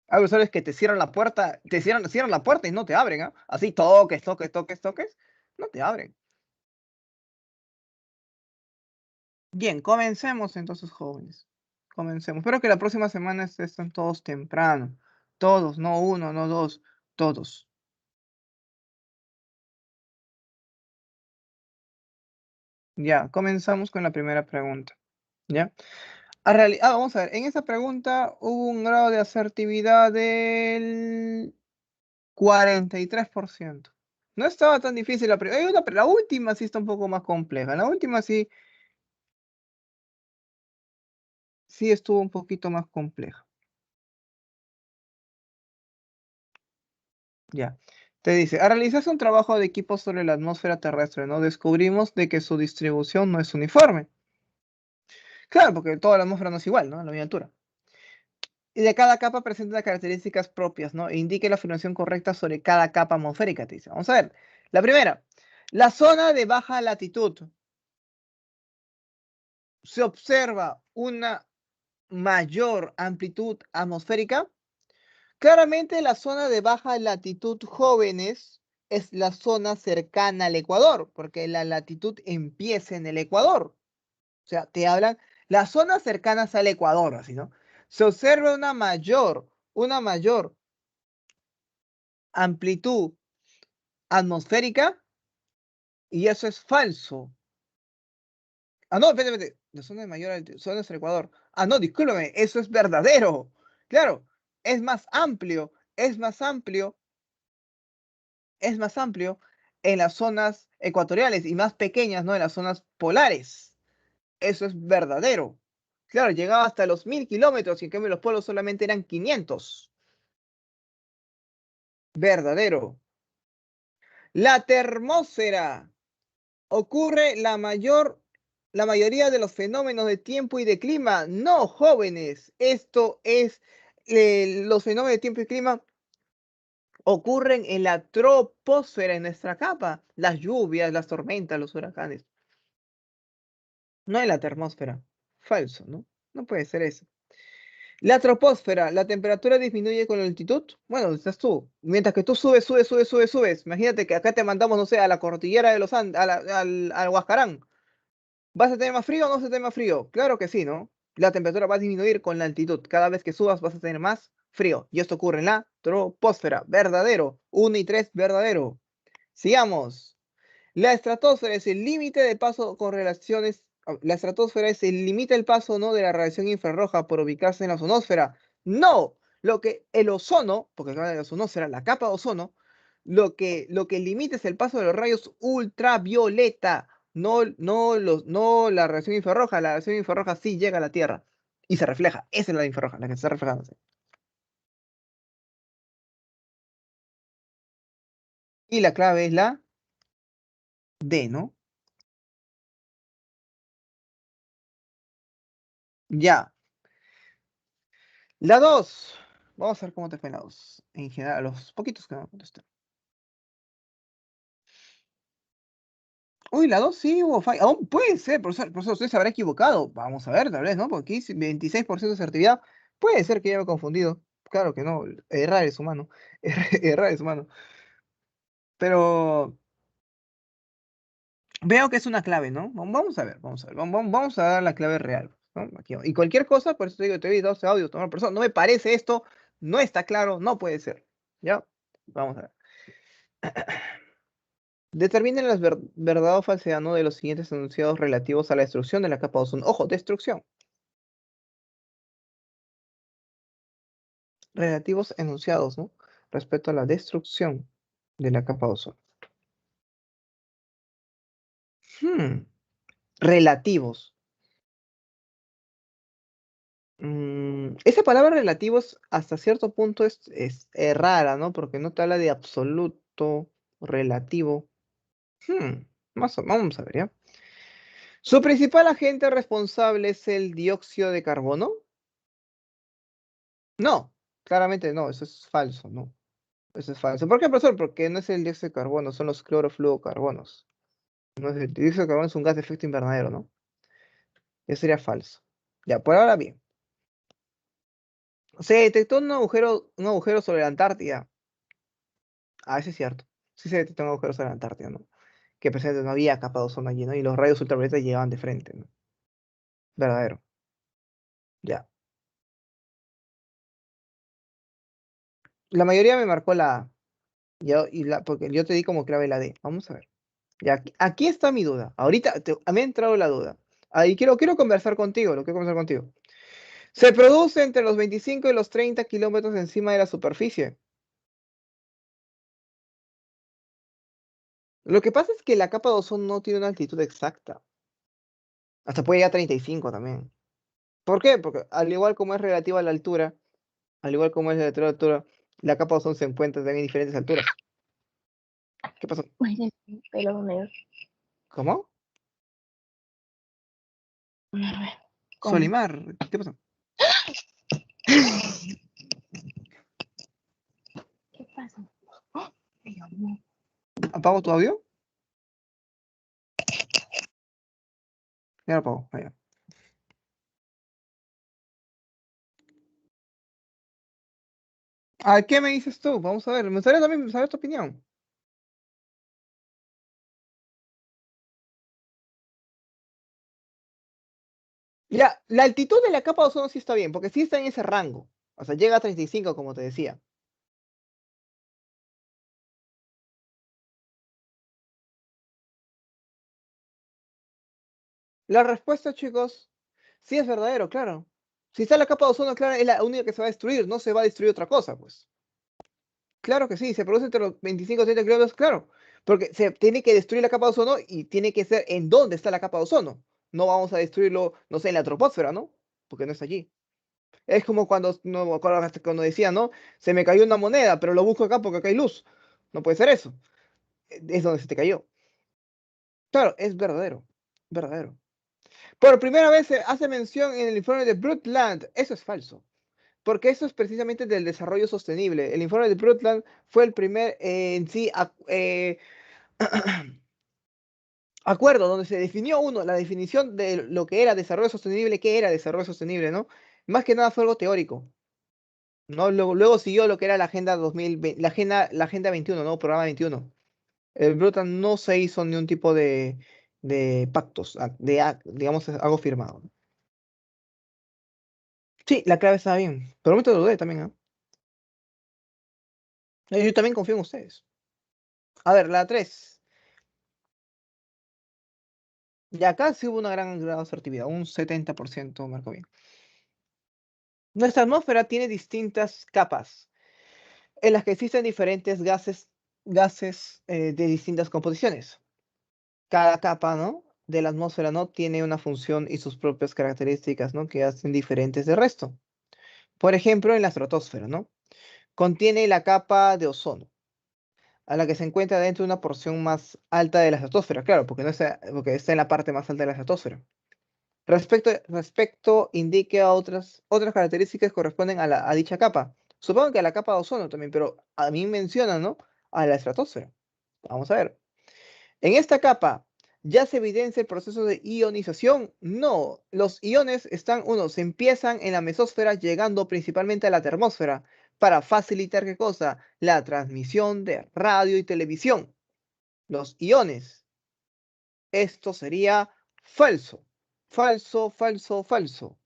Hay usuarios que te cierran la puerta, cierran la puerta y no te abren, ¿ah? Así toques, toques, toques, toques, no te abren. Bien, comencemos entonces, jóvenes. Comencemos. Espero que la próxima semana estén todos temprano. Todos, no uno, no dos, todos. Ya, comenzamos con la primera pregunta. ¿Ya? Vamos a ver, en esa pregunta hubo un grado de asertividad del 43%. No estaba tan difícil la primera. La última sí está un poco más compleja. La última sí, sí estuvo un poquito más compleja. Ya. Te dice, al realizarse un trabajo de equipo sobre la atmósfera terrestre, ¿no? Descubrimos de que su distribución no es uniforme. Claro, porque toda la atmósfera no es igual, ¿no? A la misma altura. Y de cada capa presenta características propias, ¿no? E indique la afirmación correcta sobre cada capa atmosférica, te dice. Vamos a ver. La primera, la zona de baja latitud. Se observa una mayor amplitud atmosférica. Claramente la zona de baja latitud, jóvenes, es la zona cercana al Ecuador, porque la latitud empieza en el Ecuador. O sea, te hablan las zonas cercanas al Ecuador, así, ¿no? Se observa una mayor amplitud atmosférica y eso es falso. Ah, no, espérate, espérate. La zona de mayor altitud, zona es el Ecuador. Ah, no, discúlpame, eso es verdadero. Claro, es más amplio, es más amplio en las zonas ecuatoriales y más pequeñas, ¿no? En las zonas polares. Eso es verdadero. Claro, llegaba hasta los 1000 kilómetros y en cambio los polos solamente eran 500. Verdadero. La termósfera ocurre la mayoría de los fenómenos de tiempo y de clima. No, jóvenes, esto es, los fenómenos de tiempo y clima ocurren en la troposfera, en nuestra capa. Las lluvias, las tormentas, los huracanes. No en la termósfera. Falso, ¿no? No puede ser eso. La troposfera, la temperatura disminuye con la altitud. Bueno, estás tú. Mientras que tú subes, subes, subes, subes, subes. Imagínate que acá te mandamos, no sé, a la cordillera de los Andes, al Huascarán. ¿Vas a tener más frío o no vas a tener más frío? Claro que sí, ¿no? La temperatura va a disminuir con la altitud. Cada vez que subas vas a tener más frío. Y esto ocurre en la troposfera. Verdadero. 1 y 3, verdadero. Sigamos. La estratosfera es el límite de paso con relaciones. La estratosfera es el límite del paso, ¿no? De la radiación infrarroja por ubicarse en la ozonosfera. No, lo que el ozono, porque acá la ozonosfera, la capa de ozono, lo que limita es el paso de los rayos ultravioleta, no la radiación infrarroja. La radiación infrarroja sí llega a la Tierra y se refleja. Esa es la infrarroja, la que se está reflejándose. Y la clave es la D, ¿no? Ya. La 2. Vamos a ver cómo te fue la 2. En general, los poquitos que me contestar. Uy, la 2 sí hubo falla. Aún puede ser, profesor, usted se habrá equivocado. Vamos a ver, tal vez, ¿no? Porque aquí dice 26% de asertividad. Puede ser que ya me he confundido. Claro que no. Errar es humano. Errar es humano. Pero veo que es una clave, ¿no? Vamos a ver, vamos a ver. Vamos a dar la clave real, ¿no? Aquí, y cualquier cosa, por eso te digo, te he dado este audio, tomar persona. No me parece esto, no está claro, no puede ser. ¿Ya? Vamos a ver. Determinen la verdad o falsedad, ¿no? De los siguientes enunciados relativos a la destrucción de la capa de ozono. Ojo, destrucción. Relativos enunciados, ¿no? Respecto a la destrucción de la capa de ozono. Hmm, Relativos. Esa palabra relativos hasta cierto punto es rara, ¿no? Porque no te habla de absoluto, relativo. Vamos a ver, ¿ya? Su principal agente responsable es el dióxido de carbono. No, claramente no, eso es falso, ¿no? Eso es falso. ¿Por qué, profesor? Porque no es el dióxido de carbono, son los clorofluorocarbonos. No es el dióxido de carbono, es un gas de efecto invernadero, ¿no? Eso sería falso. Ya, por ahora bien. Se detectó un agujero sobre la Antártida. Ah, eso es cierto. Sí se detectó un agujero sobre la Antártida, ¿no? Que presente no había capa de ozono allí, ¿no? Y los rayos ultravioletas llegaban de frente, ¿no? Verdadero. Ya. La mayoría me marcó la A. Porque yo te di como clave la D. Vamos a ver. Ya, aquí está mi duda. Ahorita me ha entrado la duda. Ahí quiero conversar contigo, lo quiero conversar contigo. Se produce entre los 25 y los 30 kilómetros encima de la superficie. Lo que pasa es que la capa de ozono no tiene una altitud exacta. Hasta puede llegar a 35 también. ¿Por qué? Porque al igual como es relativa a la altura, al igual como es relativa a la altura, la capa de ozono se encuentra también en diferentes alturas. ¿Qué pasó? Oye, pelo negro. ¿Cómo? A ver, ¿cómo? Solimar, ¿qué pasó? ¿Qué pasa? ¡Oh! Dios mío. ¿Apago tu audio? Ya lo apago. Allá. ¿A qué me dices tú? Vamos a ver. Me gustaría también saber tu opinión. Ya, la altitud de la capa de ozono sí está bien, porque sí está en ese rango. O sea, llega a 35, como te decía. La respuesta, chicos, sí es verdadero, claro. Si está la capa de ozono, claro, es la única que se va a destruir, no se va a destruir otra cosa, pues. Claro que sí, se produce entre los 25 y 30 kilómetros, claro. Porque se tiene que destruir la capa de ozono y tiene que ser en dónde está la capa de ozono. No vamos a destruirlo, no sé, en la troposfera, ¿no? Porque no está allí. Es como cuando, no me acuerdo hasta cuando decía, ¿no? Se me cayó una moneda, pero lo busco acá porque acá hay luz. No puede ser eso. Es donde se te cayó. Claro, es verdadero. Verdadero. Por primera vez se hace mención en el informe de Brundtland. Eso es falso. Porque eso es precisamente del desarrollo sostenible. El informe de Brundtland fue el primer en sí acuerdo donde se definió la definición de lo que era desarrollo sostenible, qué era desarrollo sostenible, ¿no? Más que nada fue algo teórico, ¿no? Luego siguió lo que era la Agenda 2020, la agenda 21, ¿no? Programa 21. El Brundtland no se hizo ni un tipo de pactos, digamos, algo firmado. Sí, la clave está bien, pero me te lo dudé también, ¿ah? Yo también confío en ustedes. A ver, la 3. Y acá sí hubo una gran grado de asertividad, un 70% marcó bien. Nuestra atmósfera tiene distintas capas, en las que existen diferentes gases de distintas composiciones. Cada capa, ¿no? De la atmósfera, ¿no? Tiene una función y sus propias características, ¿no? Que hacen diferentes del resto. Por ejemplo, en la estratosfera, ¿no? Contiene la capa de ozono, a la que se encuentra dentro de una porción más alta de la estratosfera, claro, porque está en la parte más alta de la estratosfera. Respecto indique a otras características que corresponden a dicha capa. Supongo que a la capa de ozono también, pero a mí menciona, ¿no? A la estratosfera. Vamos a ver. En esta capa, ¿ya se evidencia el proceso de ionización? No. Los iones se empiezan en la mesósfera llegando principalmente a la termósfera para facilitar, ¿qué cosa? La transmisión de radio y televisión. Los iones. Esto sería falso. Falso, falso, falso.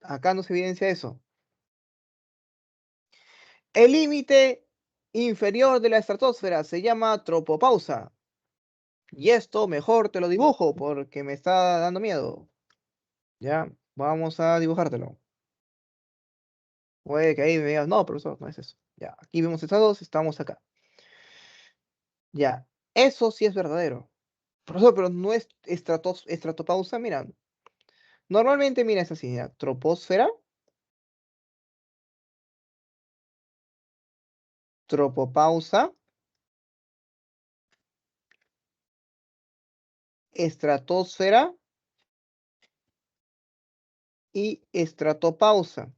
Acá no se evidencia eso. El límite inferior de la estratosfera se llama tropopausa. Y esto mejor te lo dibujo porque me está dando miedo. Ya, vamos a dibujártelo. Puede que ahí me digas, no, profesor, no es eso. Ya, aquí vemos estas dos, estamos acá. Ya, eso sí es verdadero. Profesor, pero no es estratopausa, mira. Normalmente, mira, es así, ya, troposfera, tropopausa, estratosfera y estratopausa.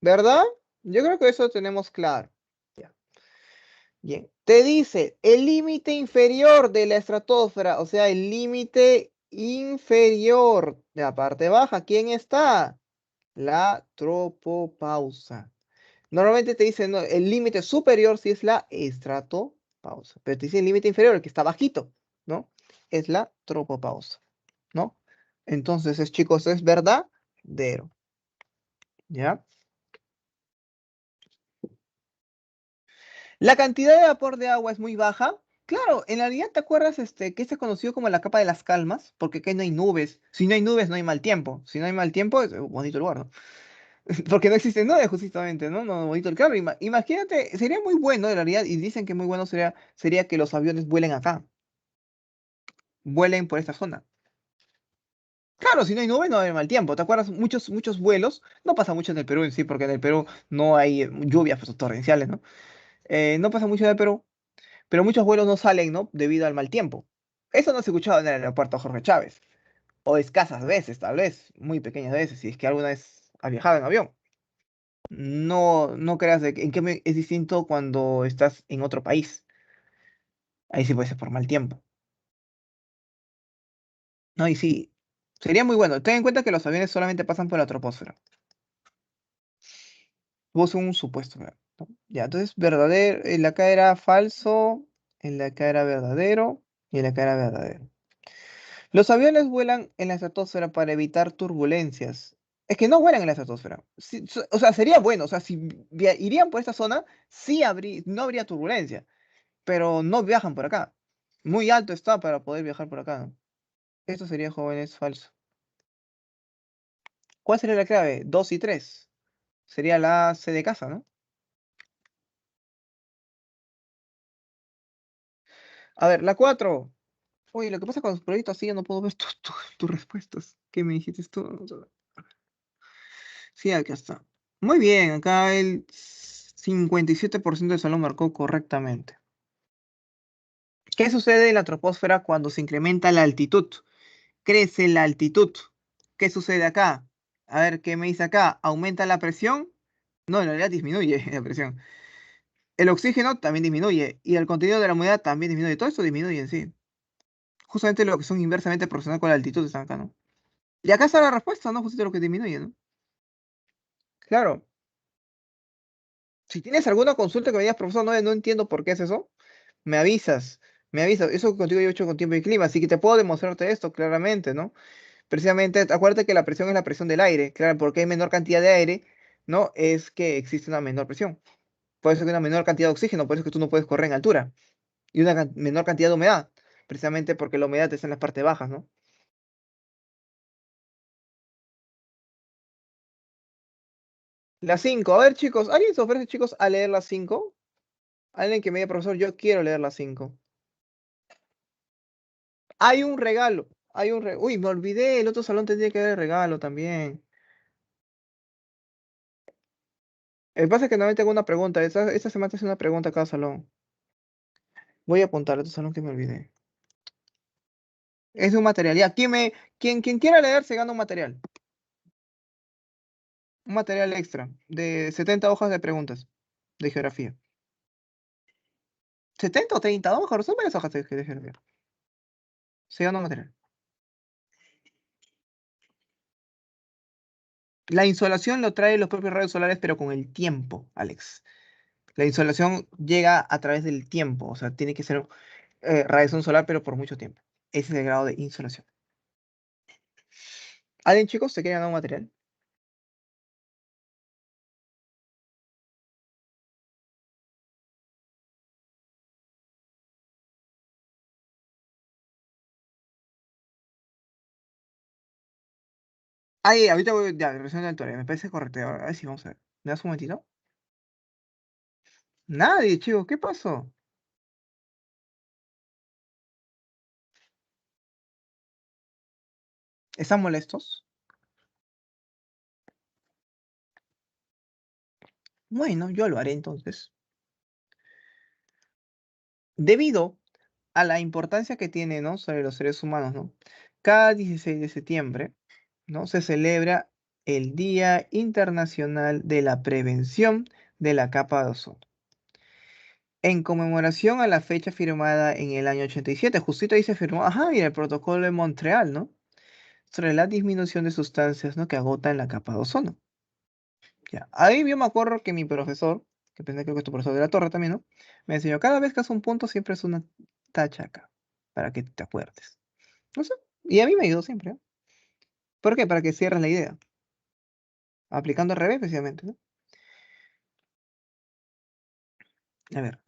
¿Verdad? Yo creo que eso tenemos claro. Ya. Bien. Te dice el límite inferior de la estratosfera, o sea, el límite inferior de la parte baja. ¿Quién está? La tropopausa. Normalmente te dicen, no, el límite superior sí es la estratopausa, pero te dice el límite inferior, el que está bajito, ¿no? Es la tropopausa, ¿no? Entonces, chicos, es verdadero, ¿ya? La cantidad de vapor de agua es muy baja. Claro, en realidad, ¿te acuerdas que este es conocido como la capa de las calmas? Porque aquí no hay nubes. Si no hay nubes, no hay mal tiempo. Si no hay mal tiempo, es un bonito lugar, ¿no? Porque no existen nubes, justamente, ¿no? No, bonito el claro. Imagínate, sería muy bueno, en realidad, y dicen que muy bueno sería que los aviones vuelen acá, vuelen por esta zona. Claro, si no hay nubes, no hay mal tiempo. ¿Te acuerdas? Muchos vuelos, no pasa mucho en el Perú en sí, porque en el Perú no hay lluvias pues, torrenciales, ¿no? No pasa mucho en el Perú, pero muchos vuelos no salen, ¿no? Debido al mal tiempo. Eso no se ha escuchado en el aeropuerto Jorge Chávez. O escasas veces, tal vez, muy pequeñas veces, si es que alguna vez has viajado en avión. No creas en qué es distinto cuando estás en otro país. Ahí sí puede ser por mal tiempo. No, y sí, sería muy bueno. Ten en cuenta que los aviones solamente pasan por la troposfera. Vos un supuesto, ¿no? Ya, entonces verdadero, en la acá era falso, en la acá era verdadero y en la acá era verdadero. Los aviones vuelan en la estratosfera para evitar turbulencias. Es que no vuelan en la estratosfera. O sea, sería bueno. O sea, si irían por esta zona, sí no habría turbulencia. Pero no viajan por acá. Muy alto está para poder viajar por acá, ¿no? Esto sería, jóvenes, falso. ¿Cuál sería la clave? 2 y 3. Sería la C de casa, ¿no? A ver, la 4. Oye, lo que pasa con los proyectos así, ya no puedo ver tus respuestas. ¿Qué me dijiste tú? Vamos a ver. Sí, acá está. Muy bien, acá el 57% del salón marcó correctamente. ¿Qué sucede en la troposfera cuando se incrementa la altitud? Crece la altitud. ¿Qué sucede acá? A ver, ¿qué me dice acá? ¿Aumenta la presión? No, en realidad disminuye la presión. El oxígeno también disminuye y el contenido de la humedad también disminuye. Todo esto disminuye en sí. Justamente lo que son inversamente proporcional con la altitud están acá, ¿no? Y acá está la respuesta, ¿no? Justamente lo que disminuye, ¿no? Claro. Si tienes alguna consulta que me digas, profesor, no entiendo por qué es eso, me avisas, me avisas. Eso contigo yo he hecho con tiempo y clima, así que te puedo demostrarte esto claramente, ¿no? Precisamente, acuérdate que la presión es la presión del aire, claro, porque hay menor cantidad de aire, ¿no? Es que existe una menor presión. Por eso que hay una menor cantidad de oxígeno, por eso que tú no puedes correr en altura. Y una menor cantidad de humedad, precisamente porque la humedad está en las partes bajas, ¿no? La 5, a ver chicos, ¿alguien se ofrece chicos a leer la 5? Alguien que me diga, profesor, yo quiero leer la 5. Hay un regalo, Uy, me olvidé, el otro salón tendría que haber regalo también. El que pasa es que normalmente tengo una pregunta, esta semana te hace una pregunta a cada salón. Voy a apuntar a otro salón que me olvidé. Es un material, ya, quien quiera leer se gana un material extra de 70 hojas de preguntas de geografía. 70 o 30 hojas, son varias hojas de geografía. Se gana un material. La insolación lo trae los propios rayos solares, pero con el tiempo, Alex. La insolación llega a través del tiempo, o sea, tiene que ser radiación solar, pero por mucho tiempo. Ese es el grado de insolación. ¿Alguien, chicos, se quiere ganar un material? Ahí, ahorita voy, ya, recién de altura, me parece correcto. A ver si vamos a ver. ¿Me das un momentito? Nadie, chicos, ¿qué pasó? ¿Están molestos? Bueno, yo lo haré entonces. Debido a la importancia que tiene, ¿no? Sobre los seres humanos, ¿no? Cada 16 de septiembre, ¿no? Se celebra el Día Internacional de la Prevención de la Capa de Ozono. En conmemoración a la fecha firmada en el año 87, justito ahí se firmó, ajá, y el protocolo de Montreal, ¿no? Sobre la disminución de sustancias, ¿no? Que agotan la capa de ozono. Ya. Ahí yo me acuerdo que mi profesor, que pensé creo que es tu profesor de la torre también, ¿no? Me enseñó, cada vez que haces un punto siempre es una tacha acá, para que te acuerdes. No sé. Y a mí me ayudó siempre, ¿eh? ¿Por qué? Para que cierres la idea. Aplicando al revés, especialmente, ¿no? A ver,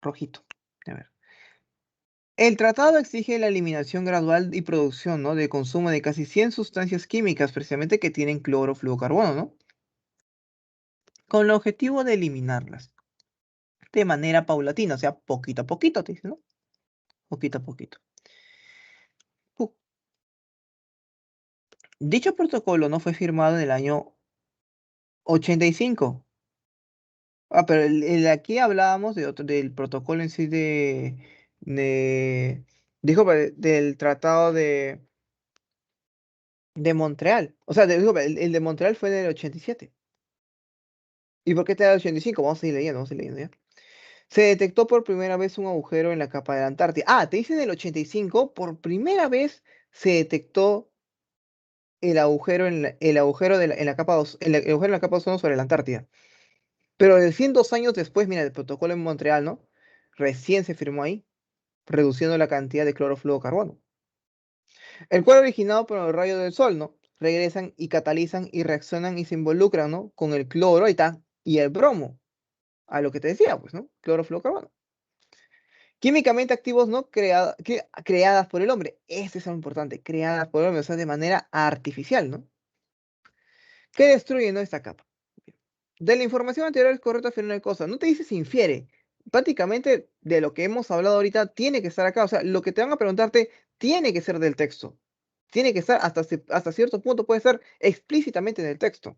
rojito. A ver. El tratado exige la eliminación gradual y producción, ¿no? De consumo de casi 100 sustancias químicas, precisamente que tienen clorofluorocarbono, ¿no? Con el objetivo de eliminarlas de manera paulatina, o sea, poquito a poquito, te dice, ¿no? Poquito a poquito. Uh, Dicho protocolo no fue firmado en el año 85. Pero el de aquí hablábamos de otro, del protocolo en sí de dijo, del tratado de Montreal. O sea, dijo, el de Montreal fue del 87. ¿Y por qué te da el 85? Vamos a seguir leyendo ya. Se detectó por primera vez un agujero en la capa de la Antártida. Ah, te dice en el 85, por primera vez se detectó el agujero el agujero en la capa el agujero en la capa de ozono sobre la Antártida. Pero recién 2 años después, mira, el protocolo en Montreal, ¿no? Recién se firmó ahí, reduciendo la cantidad de clorofluorocarbono. El cual originado por el rayo del sol, ¿no? Regresan y catalizan y reaccionan y se involucran, ¿no? Con el cloro, ahí está, y el bromo. A lo que te decía, pues, ¿no? Clorofluorocarbono. Químicamente activos, ¿no? Creadas por el hombre. Este es lo importante, creadas por el hombre, o sea, de manera artificial, ¿no? Que destruyen, ¿no? Esta capa. De la información anterior es correcto afirmar una cosa. No te dice si infiere. Prácticamente de lo que hemos hablado ahorita tiene que estar acá. O sea, lo que te van a preguntarte tiene que ser del texto. Tiene que estar hasta cierto punto, puede ser explícitamente en el texto.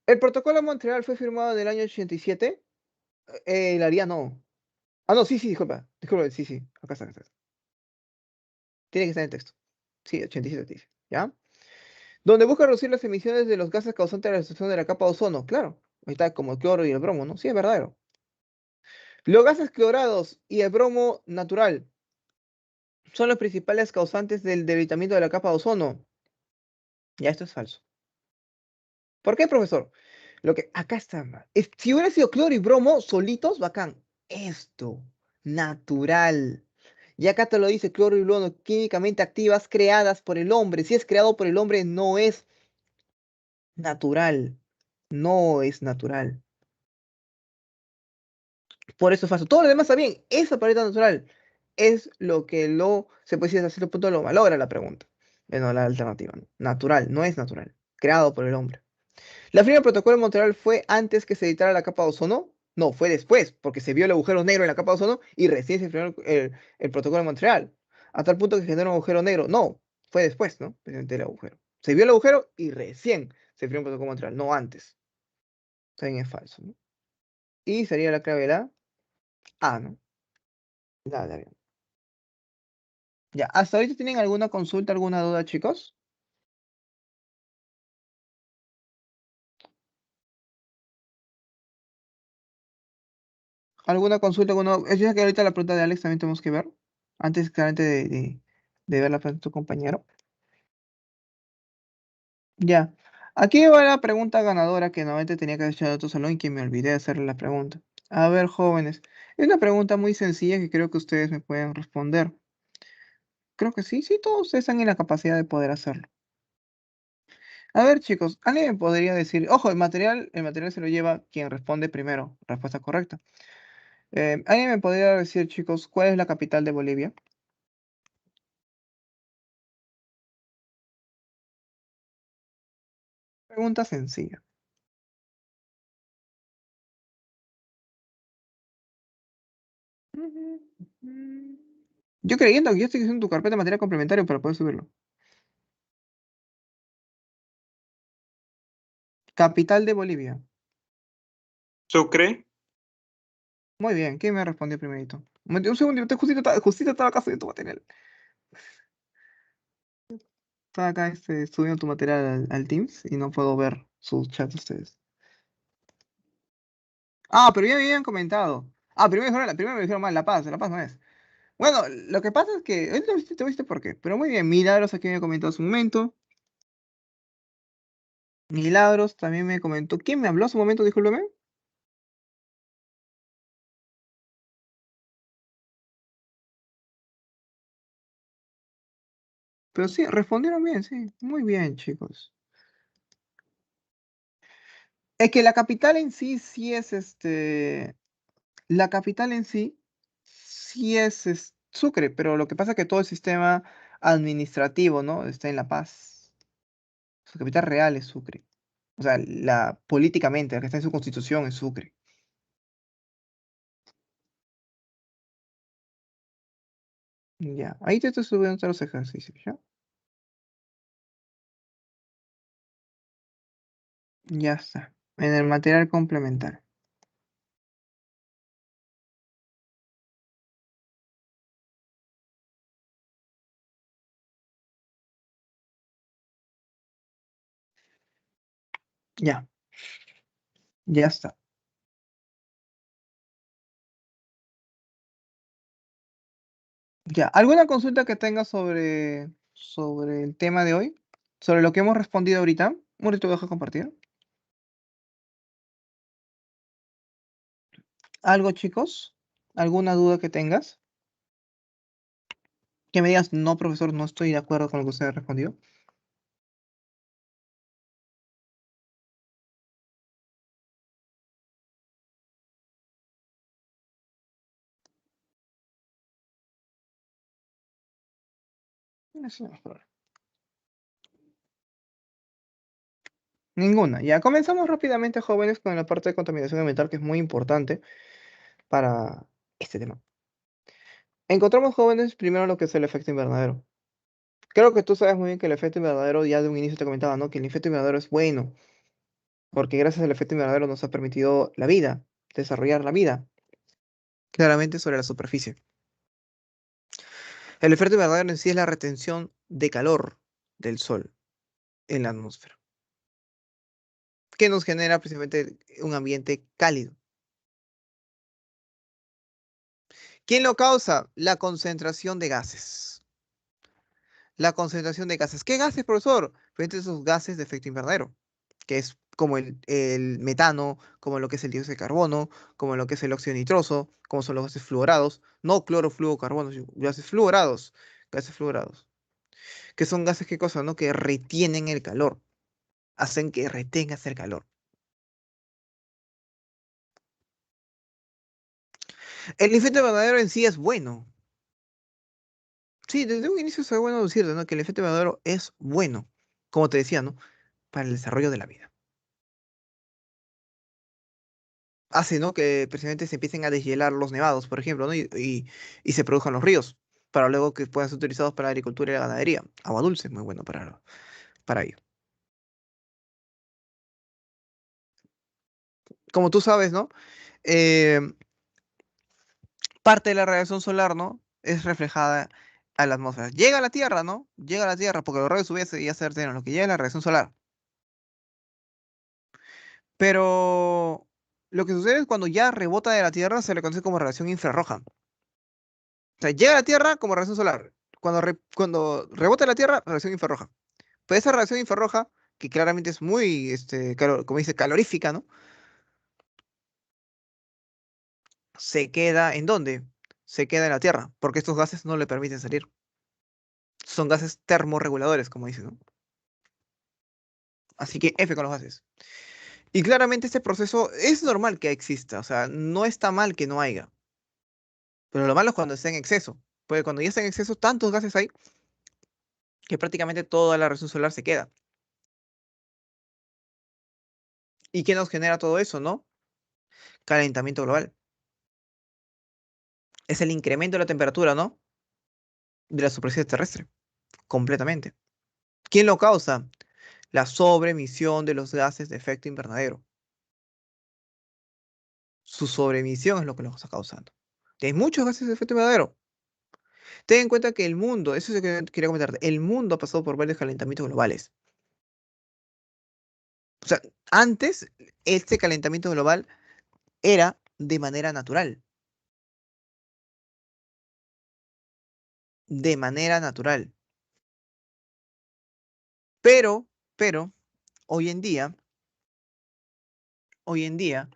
El protocolo de Montreal fue firmado en el año 87. La haría no. Ah, no, sí, disculpa. Disculpa, sí. Acá está. Tiene que estar en el texto. Sí, 87 dice. ¿Ya? Donde busca reducir las emisiones de los gases causantes de la destrucción de la capa de ozono. Claro. Ahí está, como el cloro y el bromo, ¿no? Sí, es verdadero. Los gases clorados y el bromo natural son los principales causantes del debilitamiento de la capa de ozono. Ya, esto es falso. ¿Por qué, profesor? Lo que acá está mal. Si hubiera sido cloro y bromo solitos, bacán. Esto, natural. Y acá te lo dice cloro y bromo, químicamente activas, creadas por el hombre. Si es creado por el hombre, no es natural. No es natural. Por eso es falso. Todo lo demás está bien. Esa paleta natural es lo que se puede decir hasta cierto punto lo malogra la pregunta. Bueno, la alternativa, ¿no? Natural, no es natural. Creado por el hombre. ¿La firma del protocolo de Montreal fue antes que se editara la capa de ozono? No, fue después, porque se vio el agujero negro en la capa de ozono y recién se firmó el protocolo de Montreal. A tal punto que generó un agujero negro. No, fue después, ¿no? Precisamente el agujero. Se vio el agujero y recién se firmó el protocolo de Montreal, no antes. También es falso, ¿no? Y sería la clave la A, ¿no? La bien. Ya, ¿hasta ahorita tienen alguna consulta, alguna duda, chicos? ¿Alguna consulta, alguna? Es que ahorita la pregunta de Alex también tenemos que ver, antes claramente de ver la pregunta de tu compañero. Ya, aquí va la pregunta ganadora que normalmente tenía que haber hecho en otro salón y que me olvidé de hacerle la pregunta. A ver, jóvenes, es una pregunta muy sencilla que creo que ustedes me pueden responder. Creo que sí, todos ustedes están en la capacidad de poder hacerlo. A ver, chicos, ¿alguien me podría decir? Ojo, el material se lo lleva quien responde primero, respuesta correcta. ¿Alguien me podría decir, chicos, cuál es la capital de Bolivia? Pregunta sencilla. Yo creyendo que yo estoy haciendo tu carpeta de material complementario para poder subirlo. Capital de Bolivia. Sucre. Muy bien, ¿quién me respondió primerito? Un segundo, justito estaba acá subiendo tu material. Estaba acá subiendo tu material al Teams y no puedo ver sus chats de ustedes. Ah, pero ya me habían comentado. Ah, primero me dijeron mal, La Paz no es. Bueno, lo que pasa es que, ahorita te viste por qué, pero muy bien, Milagros aquí me comentó hace un momento, Milagros también me comentó, ¿quién me habló hace un momento? Discúlpeme. Pero sí, respondieron bien, sí, muy bien, chicos. Es que la capital en sí, sí es la capital en sí, sí es Sucre, pero lo que pasa es que todo el sistema administrativo, ¿no? Está en La Paz. Su capital real es Sucre. O sea, políticamente, la que está en su constitución es Sucre. Ya, ahí te estoy subiendo todos los ejercicios, ¿ya? Ya está. En el material complementario. Ya, ya está. Ya, ¿alguna consulta que tengas sobre el tema de hoy? ¿Sobre lo que hemos respondido ahorita? Un momento, dejo compartir. ¿Algo, chicos? ¿Alguna duda que tengas? Que me digas, no, profesor, no estoy de acuerdo con lo que usted respondió. Eso no es problema. Ninguna. Ya, comenzamos rápidamente, jóvenes, con la parte de contaminación ambiental, que es muy importante para este tema. Encontramos, jóvenes, primero lo que es el efecto invernadero. Creo que tú sabes muy bien que el efecto invernadero, ya de un inicio te comentaba, ¿no? Que el efecto invernadero es bueno, porque gracias al efecto invernadero nos ha permitido la vida, desarrollar la vida, claramente sobre la superficie. El efecto invernadero en sí es la retención de calor del Sol en la atmósfera, que nos genera precisamente un ambiente cálido. ¿Quién lo causa? La concentración de gases. La concentración de gases. ¿Qué gases, profesor? Frente a esos gases de efecto invernadero, que es como el metano, como lo que es el dióxido de carbono, como lo que es el óxido nitroso, como son los gases fluorados, no clorofluorocarbonos, sino gases fluorados, que son gases, ¿qué cosa, no? Que retienen el calor, hacen que retengas el calor. El efecto invernadero en sí es bueno. Sí, desde un inicio es bueno decirte, ¿no? Que el efecto invernadero es bueno, como te decía, ¿no? Para el desarrollo de la vida. Hace, ¿no? Que precisamente se empiecen a deshielar los nevados, por ejemplo, ¿no? Y se produzcan los ríos, para luego que puedan ser utilizados para la agricultura y la ganadería. Agua dulce, muy bueno para ello. Como tú sabes, ¿no? Eh, Parte de la radiación solar, ¿no? Es reflejada a la atmósfera. Llega a la Tierra, ¿no? Llega a la Tierra, porque los rayos UV ya se vertieron, lo que llega es la radiación solar. Pero lo que sucede es cuando ya rebota de la Tierra, se le conoce como radiación infrarroja. O sea, llega a la Tierra como radiación solar. Cuando rebota de la Tierra, radiación infrarroja. Pues esa radiación infrarroja, que claramente es muy, como dice, calorífica, ¿no? Se queda ¿en dónde? Se queda en la Tierra, porque estos gases no le permiten salir. Son gases termorreguladores, como dicen, ¿no? Así que F con los gases. Y claramente este proceso es normal que exista, o sea, no está mal que no haya, pero lo malo es cuando está en exceso, porque cuando ya está en exceso, tantos gases hay que prácticamente toda la radiación solar se queda. ¿Y qué nos genera todo eso, no? Calentamiento global. Es el incremento de la temperatura, ¿no? De la superficie terrestre, completamente. ¿Quién lo causa? La sobreemisión de los gases de efecto invernadero. Su sobreemisión es lo que lo está causando. Hay muchos gases de efecto invernadero. Ten en cuenta que el mundo, eso es lo que quería comentarte, el mundo ha pasado por varios calentamientos globales. O sea, antes este calentamiento global era de manera natural. de manera natural. Pero, hoy en día, hoy en día,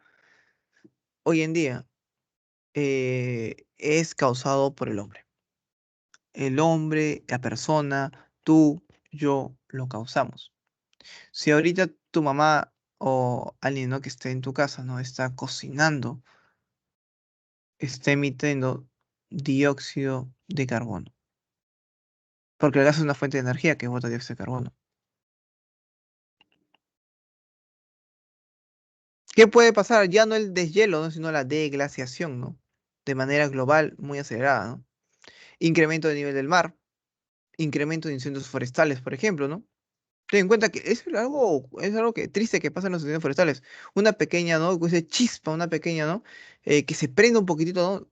hoy en día, es causado por el hombre. El hombre, la persona, tú, yo, lo causamos. Si ahorita tu mamá o alguien, ¿no?, que esté en tu casa, ¿no?, está cocinando, está emitiendo dióxido de carbono. Porque el gas es una fuente de energía que bota dióxido de carbono. ¿Qué puede pasar? Ya no el deshielo, ¿no?, sino la deglaciación, ¿no? De manera global, muy acelerada, ¿no? Incremento del nivel del mar, incremento de incendios forestales, por ejemplo, ¿no? Ten en cuenta que es algo que, triste que pasa en los incendios forestales. Una pequeña, ¿no?, esa chispa, una pequeña, ¿no?, que se prenda un poquitito, ¿no?,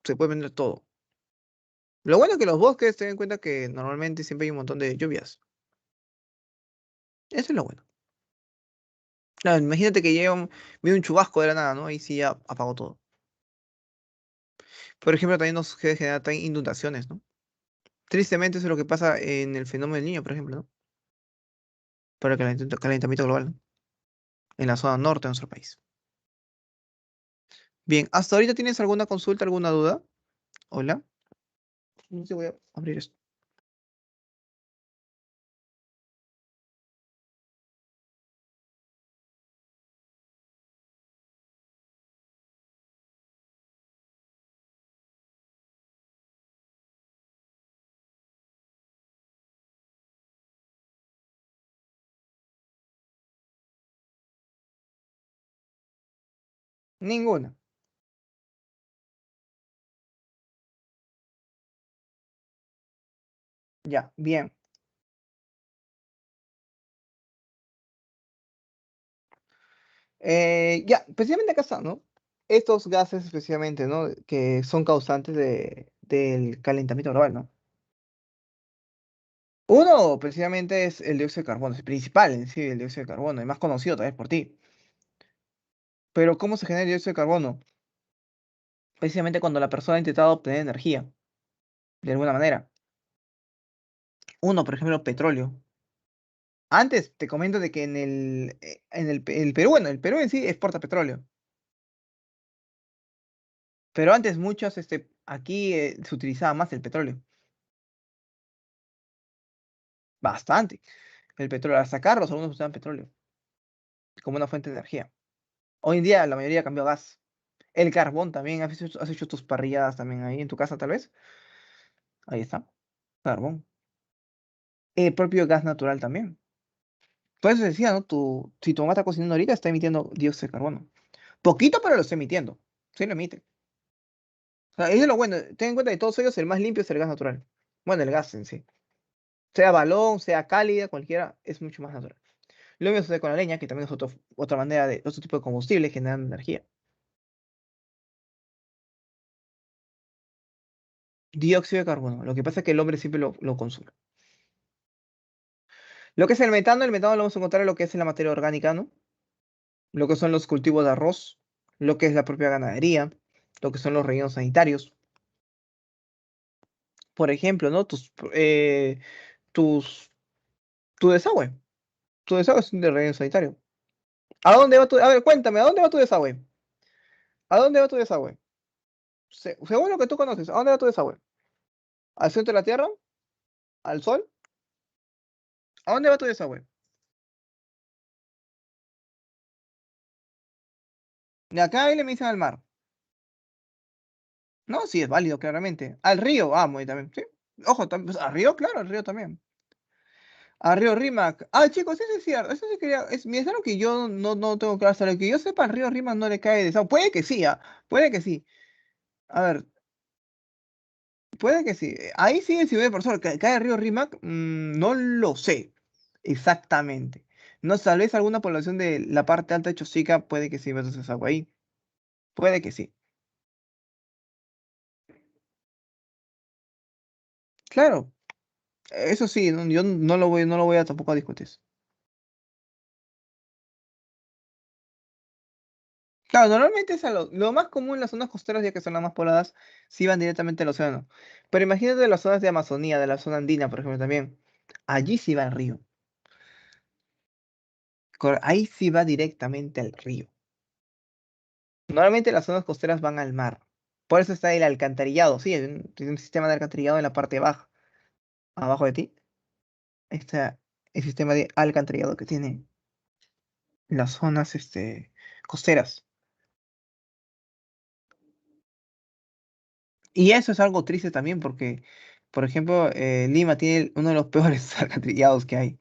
se puede prender todo. Lo bueno es que los bosques, ten en cuenta que normalmente siempre hay un montón de lluvias. Eso es lo bueno. Claro, imagínate que viene un chubasco de la nada, ¿no? Ahí sí ya apagó todo. Por ejemplo, también nos genera también inundaciones, ¿no? Tristemente eso es lo que pasa en el fenómeno del Niño, por ejemplo, ¿no? Por el calentamiento global, ¿no?, en la zona norte de nuestro país. Bien, ¿hasta ahorita tienes alguna consulta, alguna duda? Hola. No sé, voy a abrir esto. Ninguna. Ya, bien. Ya, precisamente acá está, ¿no? Estos gases especialmente, ¿no?, que son causantes del calentamiento global, ¿no? Uno, precisamente, es el dióxido de carbono, es el principal en sí, el dióxido de carbono, el más conocido tal vez por ti. Pero ¿cómo se genera el dióxido de carbono? Precisamente cuando la persona ha intentado obtener energía, de alguna manera. Uno, por ejemplo, petróleo. Antes te comento de que el Perú, bueno, el Perú en sí exporta petróleo. Pero antes aquí se utilizaba más el petróleo. Bastante. El petróleo, al sacarlos, algunos usaban petróleo como una fuente de energía. Hoy en día la mayoría cambió a gas. El carbón también, has hecho tus parrilladas también ahí en tu casa, tal vez. Ahí está, carbón. El propio gas natural también. Por eso decía, ¿no? Si tu mamá está cocinando ahorita, está emitiendo dióxido de carbono. Poquito, pero lo está emitiendo. Sí lo emite. O sea, eso es lo bueno. Ten en cuenta que de todos ellos el más limpio es el gas natural. Bueno, el gas en sí. Sea balón, sea cálida, cualquiera, es mucho más natural. Lo mismo sucede con la leña, que también es otra manera otro tipo de combustible generando energía. Dióxido de carbono. Lo que pasa es que el hombre siempre lo consume. Lo que es el metano lo vamos a encontrar en lo que es en la materia orgánica, ¿no? Lo que son los cultivos de arroz, lo que es la propia ganadería, lo que son los rellenos sanitarios. Por ejemplo, ¿no? Tus, tu desagüe. Tu desagüe es un de relleno sanitario. ¿A dónde va A ver, cuéntame, ¿a dónde va tu desagüe? ¿A dónde va tu desagüe? Según lo que tú conoces, ¿a dónde va tu desagüe? ¿Al centro de la Tierra? ¿Al Sol? ¿A dónde va tu desagüe? De acá ahí le me dicen al mar. No, sí, es válido, claramente. Al río, muy también, sí. Ojo, pues, al río, claro, al río también. Al río Rímac. Ah, chicos, eso es cierto. Eso sí quería. Mira, es algo que yo no tengo claro. Hasta lo que yo sepa, al río Rímac no le cae desagüe. Puede que sí, puede que sí. A ver, puede que sí. Ahí sí, si ve por favor, cae el río Rímac, no lo sé exactamente. No, tal vez alguna población de la parte alta de Chosica puede que sí vea desagüe ahí. Puede que sí. Claro, eso sí, yo no lo voy a tampoco a discutir. Claro, normalmente es lo más común, las zonas costeras, ya que son las más pobladas, sí van directamente al océano. Pero imagínate las zonas de Amazonía, de la zona andina, por ejemplo, también. Allí sí va el río. Ahí sí va directamente al río. Normalmente las zonas costeras van al mar. Por eso está el alcantarillado. Sí, hay un sistema de alcantarillado en la parte baja. Abajo de ti está el sistema de alcantarillado que tiene las zonas costeras. Y eso es algo triste también porque, por ejemplo, Lima tiene uno de los peores alcantarillados que hay.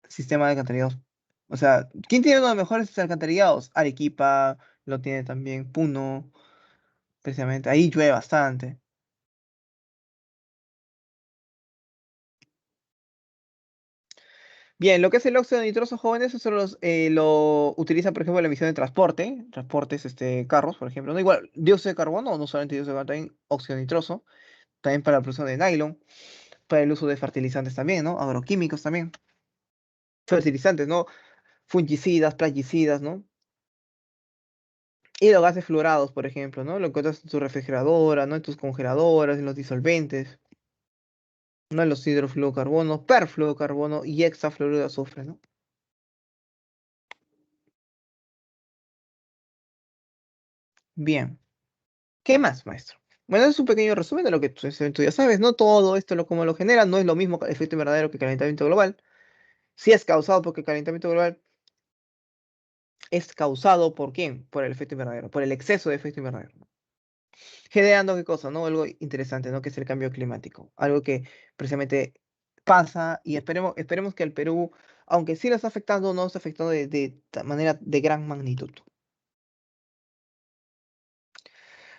Sistema de alcantarillados. O sea, ¿quién tiene uno de los mejores alcantarillados? Arequipa, lo tiene también Puno, precisamente. Ahí llueve bastante. Bien, lo que es el óxido nitroso, jóvenes, eso lo utilizan, por ejemplo, en la emisión de transporte, transportes, carros, por ejemplo. No igual, dióxido de carbono, no solamente dióxido de carbono, también óxido nitroso, también para la producción de nylon, para el uso de fertilizantes también, ¿no? Agroquímicos también. Fertilizantes, ¿no? Fungicidas, plaguicidas, ¿no? Y los gases fluorados, por ejemplo, ¿no? Lo encuentras en tu refrigeradora, ¿no? En tus congeladoras, en los disolventes, ¿no? En los hidrofluorocarbonos, perfluorocarbono y hexafluoruro de azufre, ¿no? Bien. ¿Qué más, maestro? Bueno, es un pequeño resumen de lo que tú ya sabes, ¿no? Todo esto, como lo genera, no es lo mismo efecto invernadero que calentamiento global. Sí es causado porque el calentamiento global es causado por quién? Por el efecto invernadero, por el exceso de efecto invernadero. Generando qué cosa, ¿no? Algo interesante, ¿no? Que es el cambio climático. Algo que precisamente pasa y esperemos que el Perú, aunque sí lo está afectando, no está afectando de manera de gran magnitud.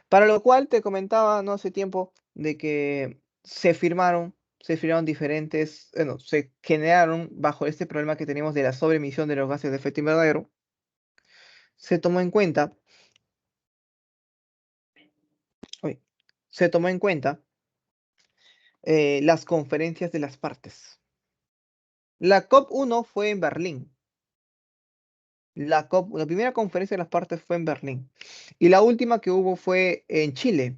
Para lo cual te comentaba no hace tiempo de que se firmaron diferentes, bueno, se generaron bajo este problema que tenemos de la sobreemisión de los gases de efecto invernadero, se tomó en cuenta, uy, se tomó en cuenta las conferencias de las partes. La COP 1 fue en Berlín. La primera conferencia de las partes fue en Berlín. Y la última que hubo fue en Chile,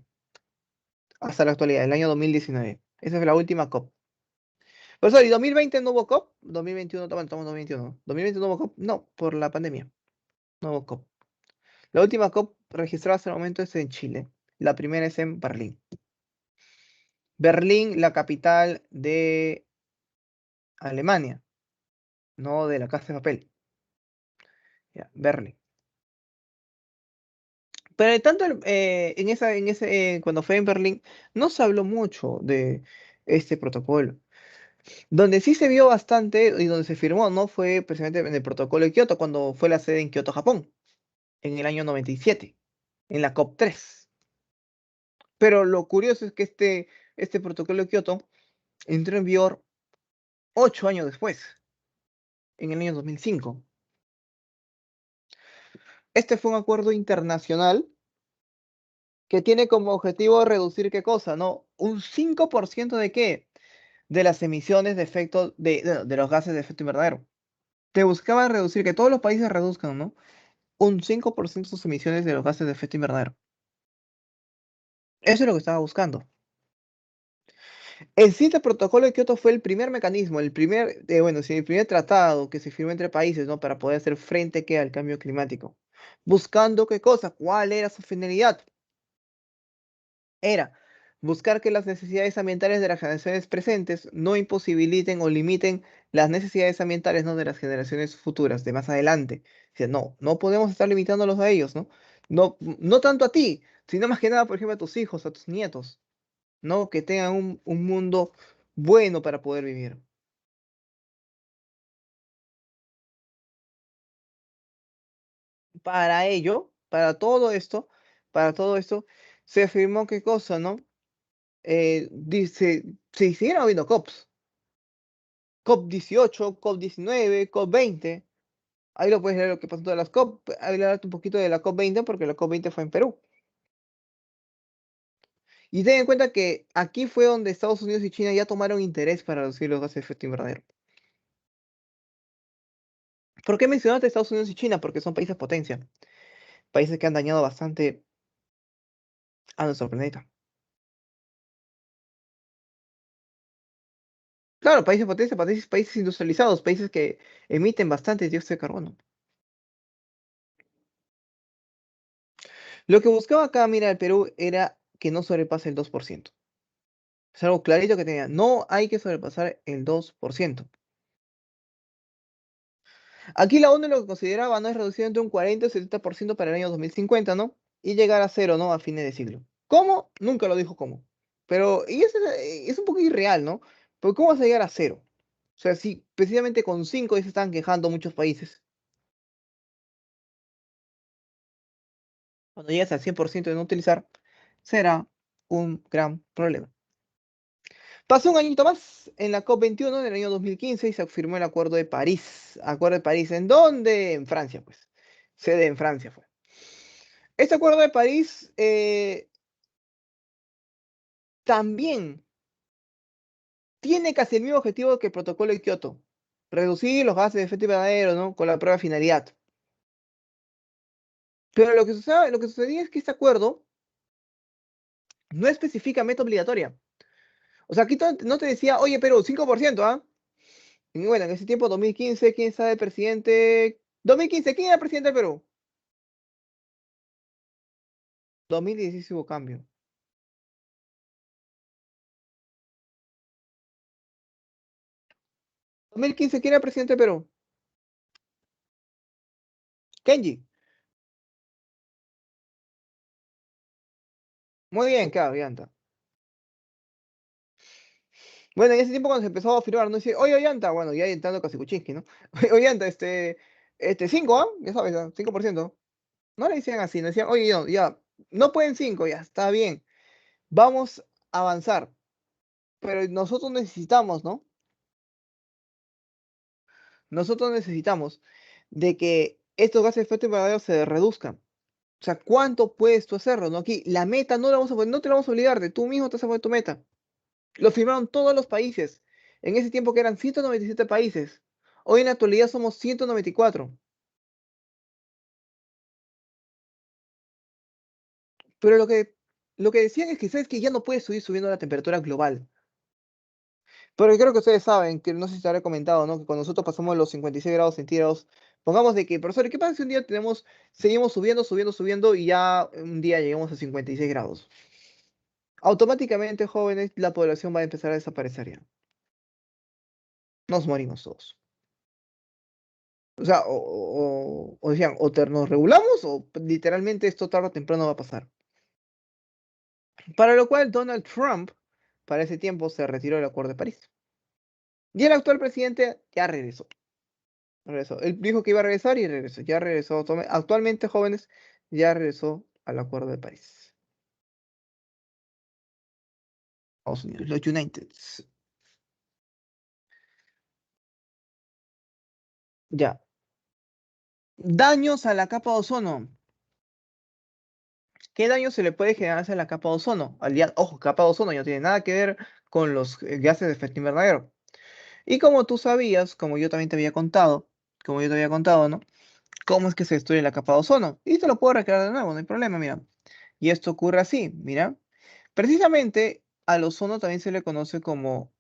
hasta la actualidad, el año 2019. Esa fue la última COP. Pero sorry, 2020 no hubo COP, 2021, estamos en 2021. 2020 no hubo COP, no, por la pandemia, no hubo COP. La última COP registrada hasta el momento es en Chile. La primera es en Berlín. Berlín, la capital de Alemania, no de la Casa de Papel. Ya, Berlín. Pero tanto cuando fue en Berlín, no se habló mucho de este protocolo. Donde sí se vio bastante y donde se firmó, ¿no? Fue precisamente en el protocolo de Kioto, cuando fue la sede en Kioto, Japón, en el año 97, en la COP 3. Pero lo curioso es que este protocolo de Kioto entró en vigor 8 años después, en el año 2005. Este fue un acuerdo internacional que tiene como objetivo reducir qué cosa, ¿no? Un 5% de qué? De las emisiones de efecto de los gases de efecto invernadero. Te buscaba reducir, que todos los países reduzcan, ¿no? Un 5% de sus emisiones de los gases de efecto invernadero. Eso es lo que estaba buscando. El CITES protocolo de Kioto fue el primer mecanismo, bueno, sí, el primer tratado que se firmó entre países, ¿no? Para poder hacer frente al cambio climático. Buscando qué cosa, cuál era su finalidad. Era buscar que las necesidades ambientales de las generaciones presentes no imposibiliten o limiten las necesidades ambientales, ¿no? De las generaciones futuras, de más adelante. O sea, no podemos estar limitándolos a ellos, ¿no? No tanto a ti, sino más que nada, por ejemplo, a tus hijos, a tus nietos, ¿no? Que tengan un mundo bueno para poder vivir. Para ello, para todo esto, se afirmó qué cosa, ¿no? Dice, se hicieron habiendo COPs. COP 18, COP 19, COP 20. Ahí lo puedes leer lo que pasó en todas las COP. Hablarte un poquito de la COP 20 porque la COP 20 fue en Perú. Y ten en cuenta que aquí fue donde Estados Unidos y China ya tomaron interés para reducir los gases de efecto invernadero. ¿Por qué mencionaste Estados Unidos y China? Porque son países potencia. Países que han dañado bastante a nuestro planeta. Claro, países potencia, países industrializados, países que emiten bastante dióxido de carbono. Lo que buscaba acá, mira, el Perú era que no sobrepase el 2%. Es algo clarito que tenía. No hay que sobrepasar el 2%. Aquí la ONU lo que consideraba no es reducir entre un 40 y 70% para el año 2050, ¿no? Y llegar a cero, ¿no? A fines de siglo. ¿Cómo? Nunca lo dijo cómo. Pero, y eso es un poco irreal, ¿no? Porque ¿cómo vas a llegar a cero? O sea, si precisamente con 5 ya se están quejando muchos países. Cuando llegas al 100% de no utilizar, será un gran problema. Pasó un añito más en la COP21 en el año 2015 y se firmó el Acuerdo de París. Acuerdo de París, ¿en dónde? En Francia, pues. Sede en Francia fue. Este Acuerdo de París también tiene casi el mismo objetivo que el Protocolo de Kioto. Reducir los gases de efecto invernadero, ¿no? Con la prueba de finalidad. Pero lo que sucedía es que este acuerdo no especifica meta obligatoria. O sea, aquí no te decía, oye, pero 5%, ¿ah? Y bueno, en ese tiempo, 2015, ¿quién sabe, presidente? 2015, ¿quién era presidente del Perú? 2016 hubo cambio. 2015, ¿quién era presidente del Perú? Kenji. Muy bien, claro, ya está. Bueno, en ese tiempo cuando se empezó a firmar, no dice, oye, Ollanta, bueno, ya entrando casi Kuczynski, ¿no? Oye, Ollanta, 5, ¿ah? Ya sabes, ¿ah? 5%. No le decían así, le decían, oye, no, ya, no pueden 5, ya, está bien. Vamos a avanzar. Pero nosotros necesitamos, ¿no? Nosotros necesitamos de que estos gases de efecto invernadero se reduzcan. O sea, ¿cuánto puedes tú hacerlo, no? Aquí, la meta no la vamos a poner, no te la vamos a obligar, de tú mismo te vas a poner tu meta. Lo firmaron todos los países. En ese tiempo que eran 197 países. Hoy en la actualidad somos 194. Pero lo que decían es que, ¿sabes que ya no puedes subir subiendo la temperatura global? Pero creo que ustedes saben, que no sé si te habré comentado, ¿no? Que cuando nosotros pasamos los 56 grados centígrados, pongamos de que, profesor, ¿qué pasa si un día seguimos subiendo, subiendo, subiendo y ya un día llegamos a 56 grados? Automáticamente, jóvenes, la población va a empezar a desaparecer ya. Nos morimos todos. O sea, o decían, nos regulamos o literalmente esto tarde o temprano va a pasar. Para lo cual Donald Trump, para ese tiempo, se retiró del Acuerdo de París. Y el actual presidente ya regresó. Regresó. Él dijo que iba a regresar y regresó. Ya regresó. Actualmente, jóvenes, ya regresó al Acuerdo de París. Estados Unidos, los United. Ya. Daños a la capa de ozono. ¿Qué daño se le puede generar a la capa de ozono? Ojo, capa de ozono no tiene nada que ver con los gases de efecto invernadero. Y como tú sabías, como yo te había contado, ¿no? ¿Cómo es que se destruye la capa de ozono? Y te lo puedo recrear de nuevo, no hay problema, mira. Y esto ocurre así, mira. Precisamente al ozono también se le conoce como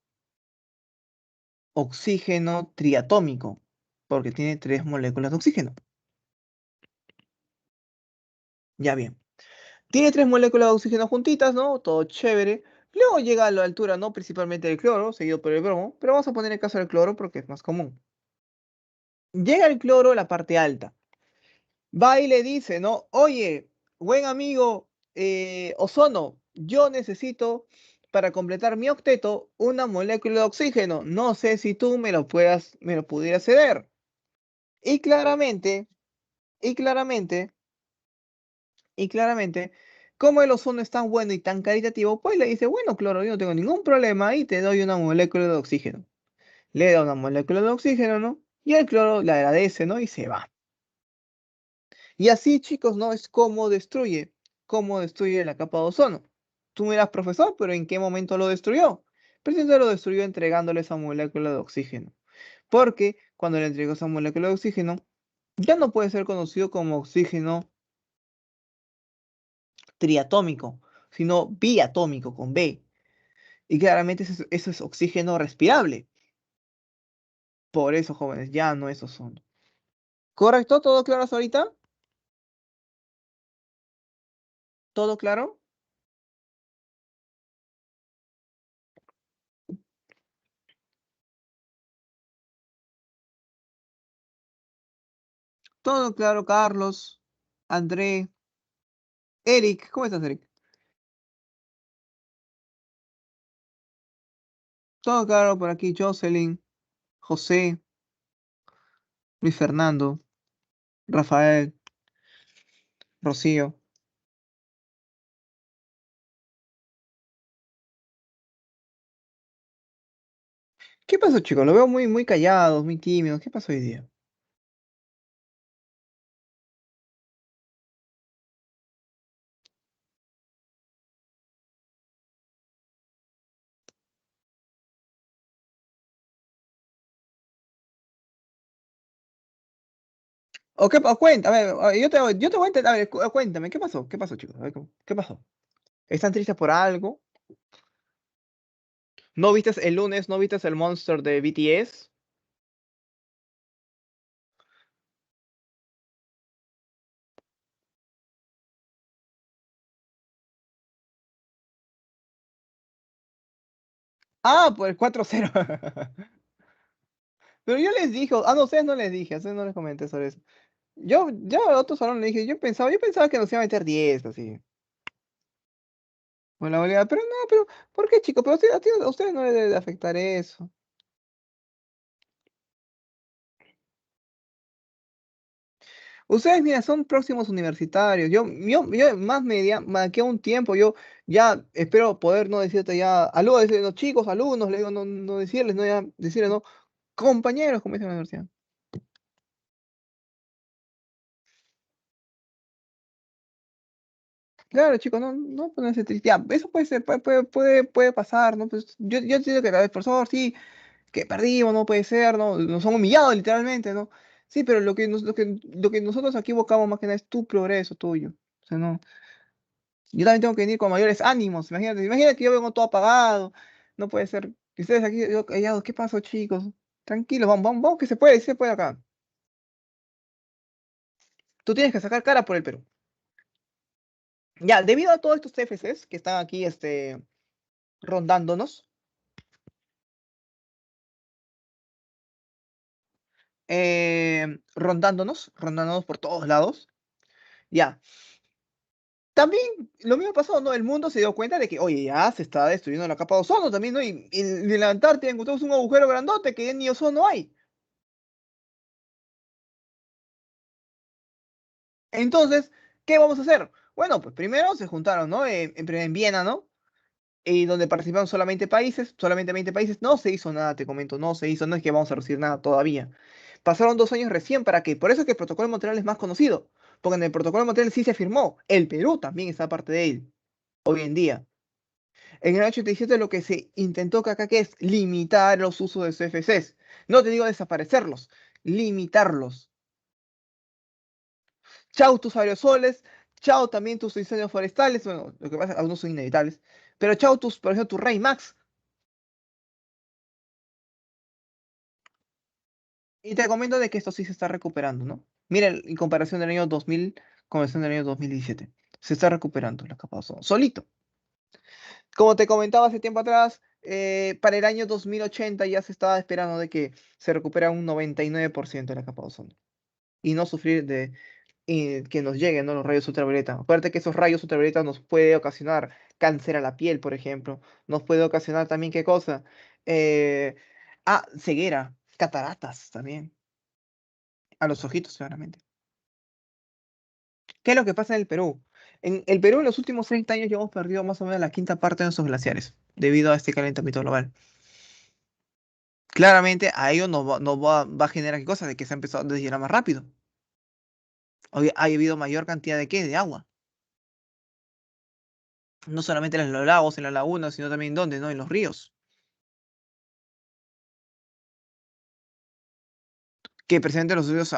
oxígeno triatómico, porque tiene 3 moléculas de oxígeno. Ya bien. Tiene 3 moléculas de oxígeno juntitas, ¿no? Todo chévere. Luego llega a la altura, ¿no? Principalmente el cloro, seguido por el bromo. Pero vamos a poner el caso del cloro porque es más común. Llega el cloro a la parte alta. Va y le dice, ¿no? Oye, buen amigo ozono, yo necesito para completar mi octeto una molécula de oxígeno. No sé si tú me lo pudieras ceder. Y claramente, y claramente, y claramente, como el ozono es tan bueno y tan caritativo, pues le dice, bueno, cloro, yo no tengo ningún problema y te doy una molécula de oxígeno. Le da una molécula de oxígeno, ¿no? Y el cloro le agradece, ¿no? Y se va. Y así, chicos, ¿no? Es cómo destruye la capa de ozono. Tú me dirás, profesor, pero ¿en qué momento lo destruyó? Precisamente lo destruyó entregándole esa molécula de oxígeno. Porque cuando le entregó esa molécula de oxígeno, ya no puede ser conocido como oxígeno triatómico, sino biatómico con B. Y claramente eso es oxígeno respirable. Por eso, jóvenes, ya no es ozono. ¿Correcto? ¿Todo claro hasta ahorita? ¿Todo claro? Todo claro, Carlos, André, Eric. ¿Cómo estás, Eric? Todo claro por aquí, Jocelyn, José, Luis Fernando, Rafael, Rocío. ¿Qué pasó, chicos? Lo veo muy callados, muy tímidos. ¿Qué pasó hoy día? ¿O qué pasó? Cuéntame, a ver, yo te voy a entender. A ver, cuéntame, ¿qué pasó? ¿Qué pasó, chicos? A ver, ¿qué pasó? ¿Están tristes por algo? ¿No viste el lunes, no viste el Monster de BTS? Ah, pues 4-0. Pero yo les dije, no, a ustedes no les dije, a ustedes no les comenté sobre eso. Yo a otro salón le dije, yo pensaba que nos iba a meter 10 así. Con la goleada, pero no, pero, ¿por qué, chicos? Pero a ustedes no les debe de afectar eso. Ustedes, mira, son próximos universitarios. Yo más que un tiempo, yo ya espero poder no decirte ya, alumnos, decirle, no, chicos, alumnos, le digo, no decirles, no ya, decirles, no, compañeros, como dicen en la universidad. Claro, chicos, no ponerse triste. Ya, eso puede ser, puede pasar, ¿no? Pues yo entiendo que el profesor, sí, que perdimos, no puede ser, ¿no? Nos han humillado literalmente, ¿no? Sí, pero lo que nosotros aquí buscamos más que nada es tu progreso tuyo. O sea, no. Yo también tengo que venir con mayores ánimos. Imagínate que yo vengo todo apagado. No puede ser. Y ustedes aquí, yo callados, ¿qué pasó, chicos? Tranquilos, vamos, que se puede acá. Tú tienes que sacar cara por el Perú. Ya, debido a todos estos TFCs que están aquí, rondándonos, rondándonos por todos lados. Ya. También lo mismo pasó, ¿no? El mundo se dio cuenta de que, oye, ya se está destruyendo la capa de ozono también, ¿no? Y en la Antártida encontramos un agujero grandote que ya ni ozono hay. Entonces, ¿qué vamos a hacer? Bueno, pues primero se juntaron, ¿no? En Viena, ¿no? Y donde participaron solamente 20 países, no se hizo nada, te comento, no se hizo, no es que vamos a recibir nada todavía. Pasaron 2 años recién, ¿para qué? Por eso es que el Protocolo de Montreal es más conocido, porque en el Protocolo de Montreal sí se firmó, el Perú también está parte de él, hoy en día. En el 87 lo que se intentó que acá que es limitar los usos de CFCs. No te digo desaparecerlos, limitarlos. Chau tus aerosoles, chau también tus incendios forestales, bueno, lo que pasa, algunos son inevitables, pero chau por ejemplo, tu Rey Max. Y te comento de que esto sí se está recuperando, ¿no? Mira, en comparación del año 2000, comparación del año 2017, se está recuperando la capa de ozono, solito. Como te comentaba hace tiempo atrás, para el año 2080 ya se estaba esperando de que se recupera un 99% de la capa de ozono y no sufrir de que nos lleguen, ¿no? Los rayos ultravioleta. Acuérdate que esos rayos ultravioleta nos puede ocasionar cáncer a la piel, por ejemplo. Nos puede ocasionar también, ¿qué cosa? Eh, ceguera, cataratas también. A los ojitos, claramente. ¿Qué es lo que pasa en el Perú? En el Perú, en los últimos 30 años, ya hemos perdido más o menos la quinta parte de nuestros glaciares debido a este calentamiento global. Claramente, a ello nos va a generar qué cosa, de que se ha empezado a deshidratar más rápido. Ha habido mayor cantidad de qué, de agua. No solamente en los lagos, en las lagunas, sino también ¿dónde? ¿No? En los ríos. que precisamente los estudios,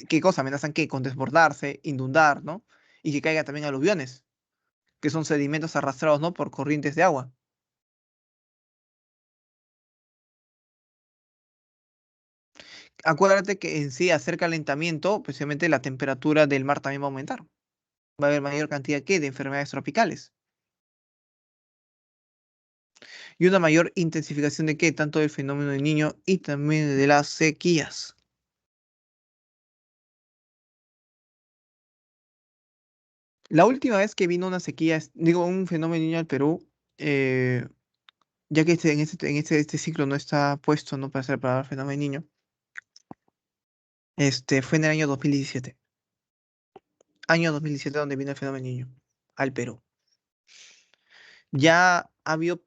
¿qué cosa? Amenazan que con desbordarse, inundar, ¿no? Y que caiga también aluviones, que son sedimentos arrastrados, ¿no? Por corrientes de agua. Acuérdate que en sí, hacer calentamiento, precisamente la temperatura del mar también va a aumentar. Va a haber mayor cantidad de enfermedades tropicales. Y una mayor intensificación de qué, tanto del fenómeno del niño y también de las sequías. La última vez que vino una sequía, digo, un fenómeno del niño al Perú, eh, ya que este ciclo no está puesto, ¿no? Para ser para el fenómeno del niño, fue en el año 2017. Año 2017 donde vino el fenómeno del niño al Perú. Ya ha habido,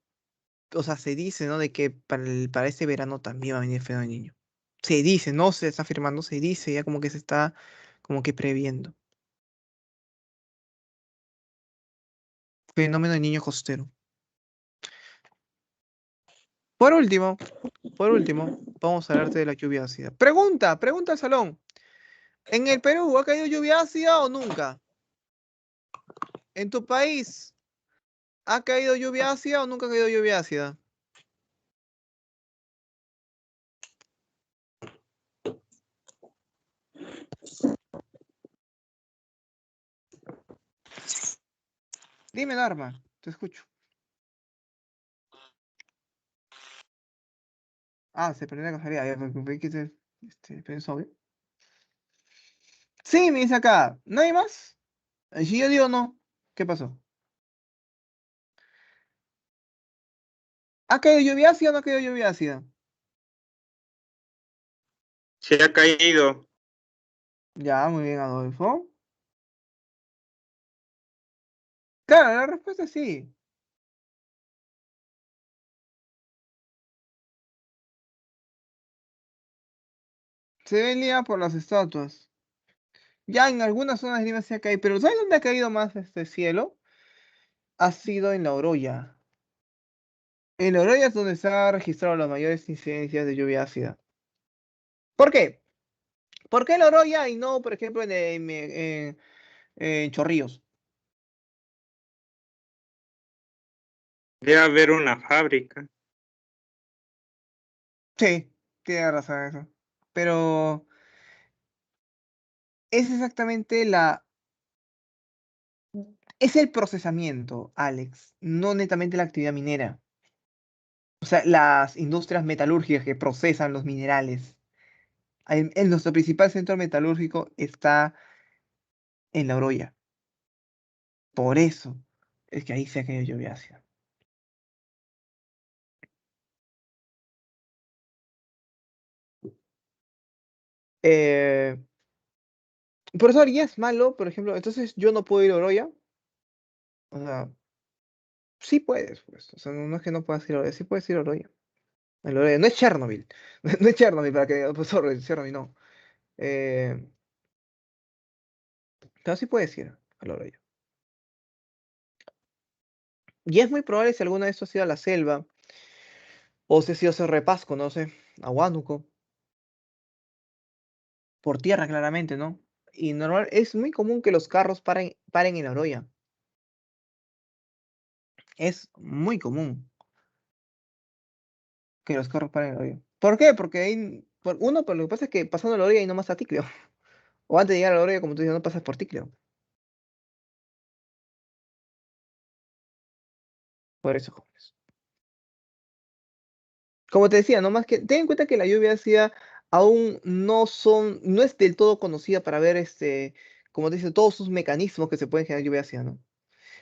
o sea, se dice, ¿no? De que para este verano también va a venir el fenómeno del niño. Se dice, no se está afirmando, se dice, ya como que se está como que previendo. Fenómeno del niño costero. Por último, vamos a hablarte de la lluvia ácida. Pregunta al salón. ¿En el Perú ha caído lluvia ácida o nunca? ¿En tu país ha caído lluvia ácida o nunca ha caído lluvia ácida? Dime, Norma, te escucho. Ah, se perdió la casualidad. Ya, porque que pensó bien. Sí, me dice acá. ¿No hay más? Y si yo digo no, ¿qué pasó? ¿Ha caído lluvia ácida o no ha caído lluvia ácida? Se ha caído. Ya, muy bien, Adolfo. Claro, la respuesta es sí. Se ven liga por las estatuas. Ya en algunas zonas de Lima se ha caído, pero ¿sabes dónde ha caído más este cielo? Ha sido en La Oroya. En La Oroya es donde se han registrado las mayores incidencias de lluvia ácida. ¿Por qué? ¿Por qué en La Oroya y no, por ejemplo, en Chorrillos? Debe haber una fábrica. Sí, tiene razón eso. Pero es exactamente es el procesamiento, Alex, no netamente la actividad minera. O sea, las industrias metalúrgicas que procesan los minerales. Nuestro principal centro metalúrgico está en La Oroya. Por eso es que ahí se ha caído lluvia ácida. Eh, Profesor, ¿y es malo, por ejemplo? Entonces yo no puedo ir a Oroya. O sea, sí puedes, pues. O sea, no es que no puedas ir a Oroya, sí puedes ir a Oroya. El Oroya. No es Chernobyl. No es Chernobyl para que, profesor, es Chernobyl no. Eh, pero sí puedes ir a Oroya. Y es muy probable si alguna vez tú has ido a la selva, o si has ido a Cerro de Pasco, no sé, a Huánuco, por tierra claramente, ¿no? Y normal, es muy común que los carros paren en la Oroya. Es muy común que los carros paren en la orilla. ¿Por qué? Porque por lo que pasa es que pasando la orilla hay nomás a Ticlio. O antes de llegar a la orilla, como tú dices, no pasas por Ticlio. Por eso, jóvenes. Como te decía, nomás que ten en cuenta que la lluvia ácida aún no es del todo conocida para ver como te dice, todos sus mecanismos que se pueden generar lluvia ácida, ¿no?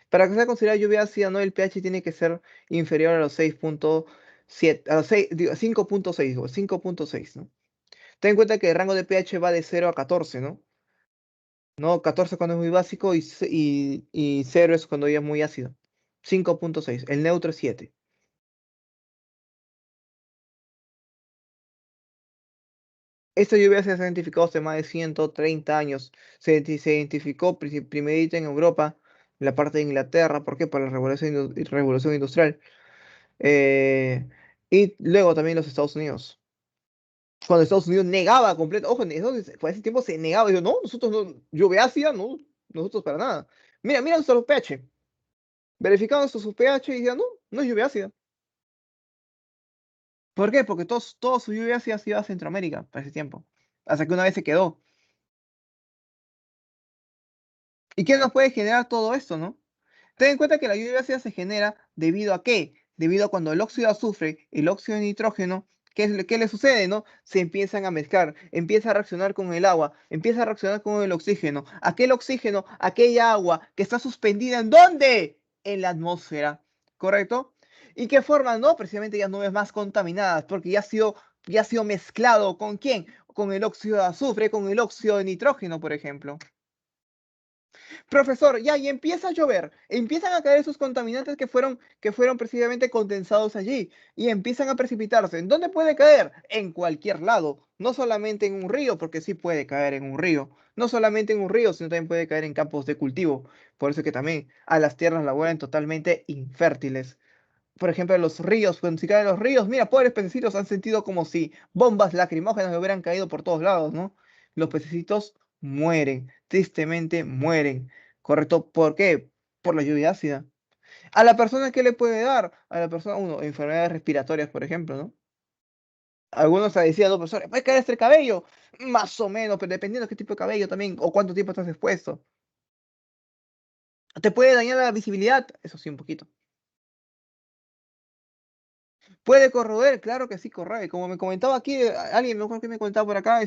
Para que sea considerada lluvia ácida, ¿no? El pH tiene que ser inferior a los 6.7, a los 6, digo, 5.6, digo, 5.6, ¿no? Ten en cuenta que el rango de pH va de 0 a 14, ¿no? No, 14 cuando es muy básico y 0 es cuando ya es muy ácido. 5.6. El neutro es 7. Esta lluvia se ha identificado hace más de 130 años. Se identificó primerito en Europa, en la parte de Inglaterra. ¿Por qué? Por la revolución industrial. Eh, y luego también en los Estados Unidos. Cuando Estados Unidos negaba completo, ojo, por ese tiempo se negaba, dijo, no, nosotros no, lluvia ácida, no, nosotros para nada. Mira nuestro pH, verificamos su pH y decían, no, no es lluvia ácida. ¿Por qué? Porque todo su lluvia ácida se iba a Centroamérica para ese tiempo, hasta que una vez se quedó. ¿Y qué nos puede generar todo esto, no? Ten en cuenta que la lluvia ácida se genera debido a qué? Debido a cuando el óxido de azufre y el óxido de nitrógeno, ¿qué le sucede, no? Se empiezan a mezclar, empieza a reaccionar con el agua, empieza a reaccionar con el oxígeno. Aquel oxígeno, aquella agua que está suspendida, ¿en dónde? En la atmósfera, ¿correcto? ¿Y qué forma? No, precisamente ya nubes más contaminadas, porque ya ha sido mezclado, ¿con quién? Con el óxido de azufre, con el óxido de nitrógeno, por ejemplo. Profesor, ya, y empieza a llover, empiezan a caer esos contaminantes que fueron precisamente condensados allí, y empiezan a precipitarse. ¿En dónde puede caer? En cualquier lado, no solamente en un río, porque sí puede caer en un río, no solamente en un río, sino también puede caer en campos de cultivo. Por eso que también a las tierras las vuelven totalmente infértiles. Por ejemplo, los ríos, cuando se caen los ríos, mira, pobres pececitos han sentido como si bombas lacrimógenas le hubieran caído por todos lados, ¿no? Los pececitos mueren, tristemente mueren, ¿correcto? ¿Por qué? Por la lluvia ácida. ¿A la persona qué le puede dar? A la persona, uno, enfermedades respiratorias, por ejemplo, ¿no? Algunos decían, no, profesor, ¿puede caer este cabello? Más o menos, pero dependiendo de qué tipo de cabello también, o cuánto tiempo estás expuesto. ¿Te puede dañar la visibilidad? Eso sí, un poquito. ¿Puede corroer? Claro que sí corroe. Como me comentaba aquí, alguien mejor que me comentaba por acá,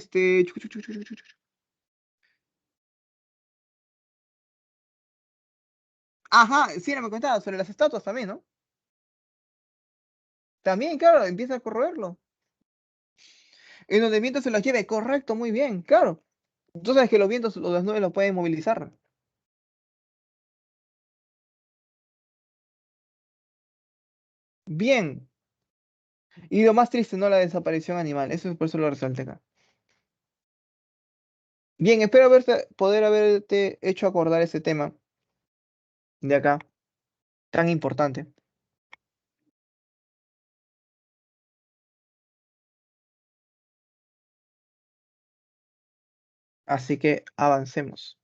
Ajá, sí, me comentaba sobre las estatuas también, ¿no? También, claro, empieza a corroerlo. En donde el viento se los lleve, correcto, muy bien, claro. Tú sabes que los vientos, las nubes lo pueden movilizar. Bien. Y lo más triste, no la desaparición animal. Eso es por eso lo resalté acá. Bien, espero poder haberte hecho acordar ese tema de acá, tan importante. Así que avancemos.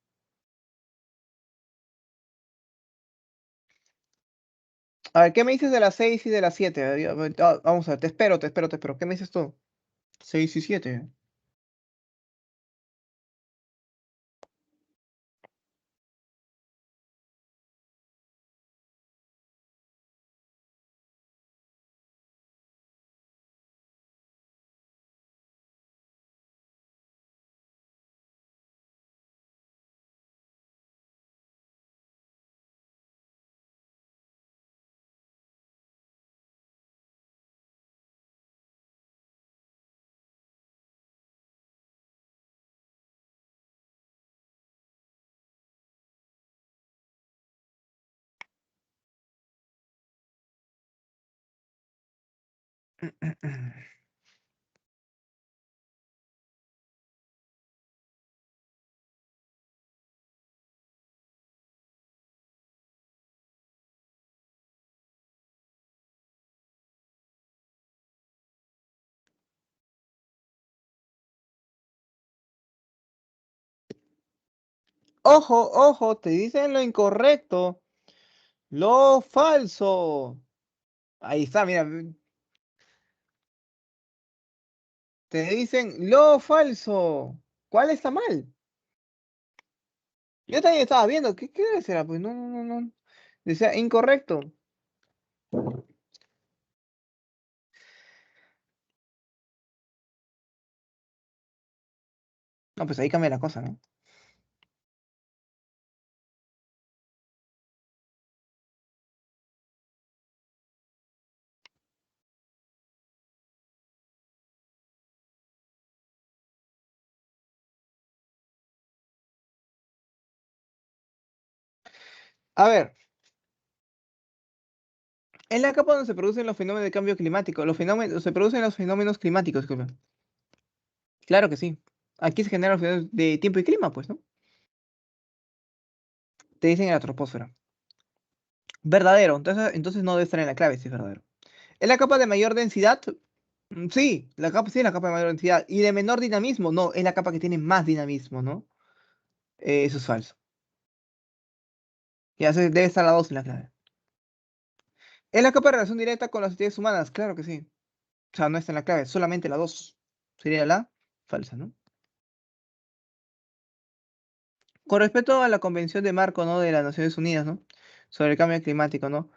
A ver, ¿qué me dices de las 6 y de las 7? Vamos a ver, te espero. ¿Qué me dices tú? 6 y 7. Ojo, ojo, te dicen lo incorrecto, lo falso. Ahí está, mira, te dicen lo falso. ¿Cuál está mal? Yo también estaba viendo, ¿qué será? Pues no. Decía incorrecto. No, pues ahí cambia la cosa, ¿no? A ver, en la capa donde se producen los fenómenos de cambio climático, se producen los fenómenos climáticos, disculpa. Claro que sí. Aquí se generan los fenómenos de tiempo y clima, pues, ¿no? Te dicen en la troposfera. Verdadero, entonces no debe estar en la clave si es verdadero. Es la capa de mayor densidad, Sí, sí es la capa de mayor densidad. Y de menor dinamismo, no, es la capa que tiene más dinamismo, ¿no? Eso es falso. Ya debe estar la 2 en la clave. ¿Es la capa de relación directa con las entidades humanas? Claro que sí. O sea, no está en la clave, solamente la 2. Sería la falsa, ¿no? Con respecto a la Convención de Marco, ¿no? De las Naciones Unidas, ¿no? Sobre el cambio climático, ¿no?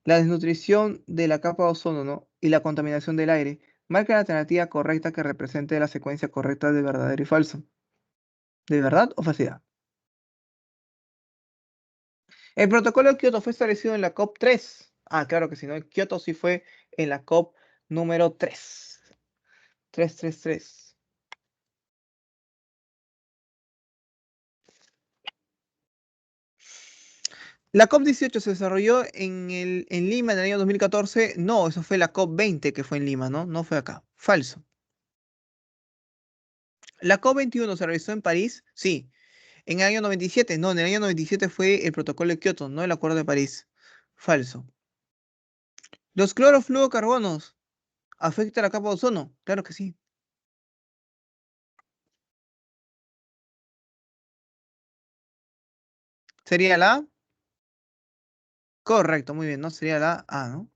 La desnutrición de la capa de ozono, ¿no? Y la contaminación del aire marca la alternativa correcta que represente la secuencia correcta de verdadero y falso. ¿De verdad o falsedad? El protocolo de Kioto fue establecido en la COP 3. Ah, claro que sí, ¿no? Kioto sí fue en la COP número 3. 333. La COP 18 se desarrolló en Lima en el año 2014. No, eso fue la COP 20 que fue en Lima, ¿no? No fue acá. Falso. La COP 21 se realizó en París. Sí. En el año 97. No, en el año 97 fue el protocolo de Kioto, no el Acuerdo de París. Falso. ¿Los clorofluorocarbonos afectan la capa de ozono? Claro que sí. ¿Sería la A? Correcto, muy bien, ¿no? Sería la A, ¿no?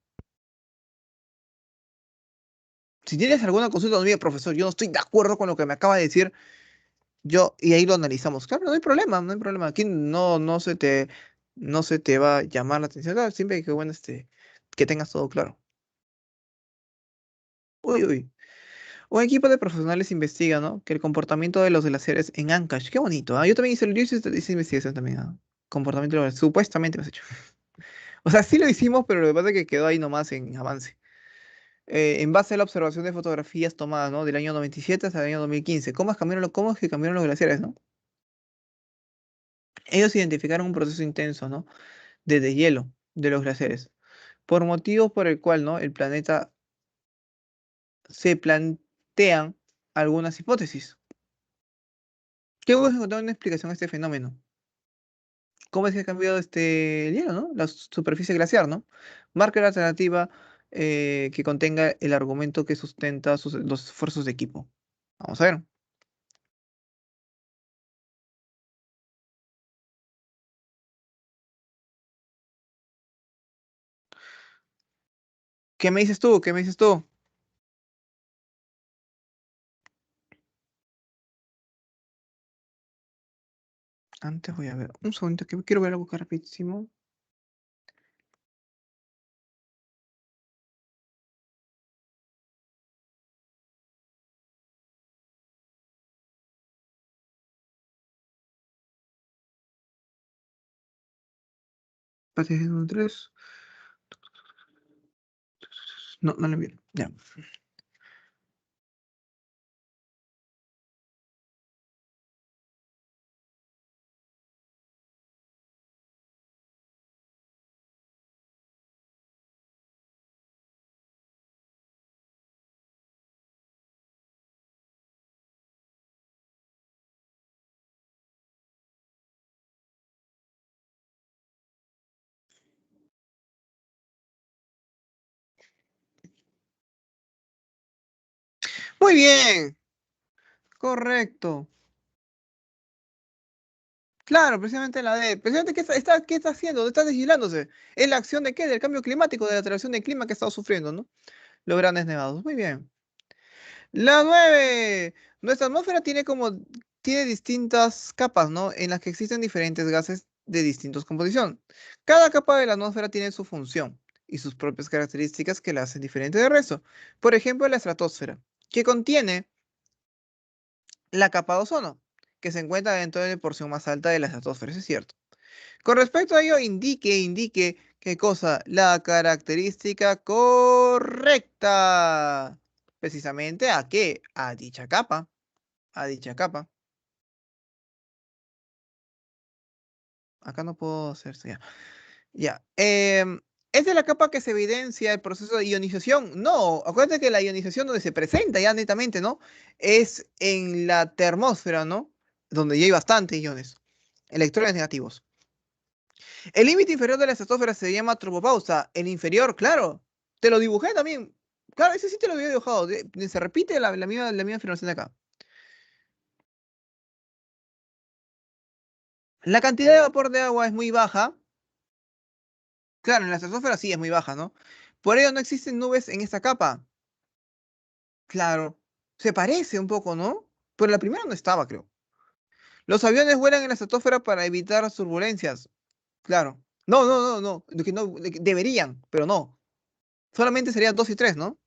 Si tienes alguna consulta, no diga, profesor, yo no estoy de acuerdo con lo que me acaba de decir, y ahí lo analizamos. Claro, no hay problema, no hay problema. Aquí no se te va a llamar la atención. Claro, siempre que, bueno, que tengas todo claro. Uy, uy. Un equipo de profesionales investiga, ¿no? Que el comportamiento de los glaciares en Ancash. Qué bonito, ¿ah? Yo también hice investigación también, ¿ah? Comportamiento de los glaciares. Supuestamente lo has hecho. O sea, sí lo hicimos, pero lo que pasa es que quedó ahí nomás en avance. En base a la observación de fotografías tomadas, ¿no? Del año 97 hasta el año 2015. ¿Cómo es que cambiaron los glaciares, no? Ellos identificaron un proceso intenso, ¿no? De deshielo de los glaciares. Por motivos por el cual, ¿no? El planeta se plantean algunas hipótesis. ¿Qué busca encontrar una explicación a este fenómeno? ¿Cómo es que ha cambiado el hielo, ¿no? La superficie glaciar, ¿no? Marca la alternativa que contenga el argumento que sustenta los esfuerzos de equipo. Vamos a ver. ¿Qué me dices tú? ¿Qué me dices tú? Antes voy a ver. Un segundito que quiero ver algo acá rapidísimo. Patente 1.3. No, no lo vi. Ya. Muy bien. Correcto. Claro, precisamente la D. Precisamente, ¿qué está haciendo? Está deshilándose. ¿Es la acción de qué? Del cambio climático, de la alteración del clima que ha estado sufriendo, ¿no? Los grandes nevados. Muy bien. La 9. Nuestra atmósfera tiene distintas capas, ¿no? En las que existen diferentes gases de distintas composición. Cada capa de la atmósfera tiene su función y sus propias características que la hacen diferente del resto. Por ejemplo, la estratosfera, que contiene la capa de ozono, que se encuentra dentro de la porción más alta de la estratosfera, eso es cierto. Con respecto a ello, indique, ¿qué cosa? La característica correcta. Precisamente a qué? A dicha capa. A dicha capa. Acá no puedo hacer esto ya. Ya. ¿Es de la capa que se evidencia el proceso de ionización? No, acuérdate que la ionización donde se presenta ya netamente, ¿no? Es en la termósfera, ¿no? Donde ya hay bastantes iones. Electrones negativos. El límite inferior de la estratosfera se llama tropopausa. El inferior, claro. Te lo dibujé también. Claro, ese sí te lo había dibujado. Se repite la misma afirmación de acá. La cantidad de vapor de agua es muy baja. Claro, en la estratosfera sí es muy baja, ¿no? Por ello no existen nubes en esta capa. Claro. Se parece un poco, ¿no? Pero la primera no estaba, creo. Los aviones vuelan en la estratosfera para evitar turbulencias. Claro. No, no, no, no. Deberían, pero no. Solamente serían 2 y 3, ¿no?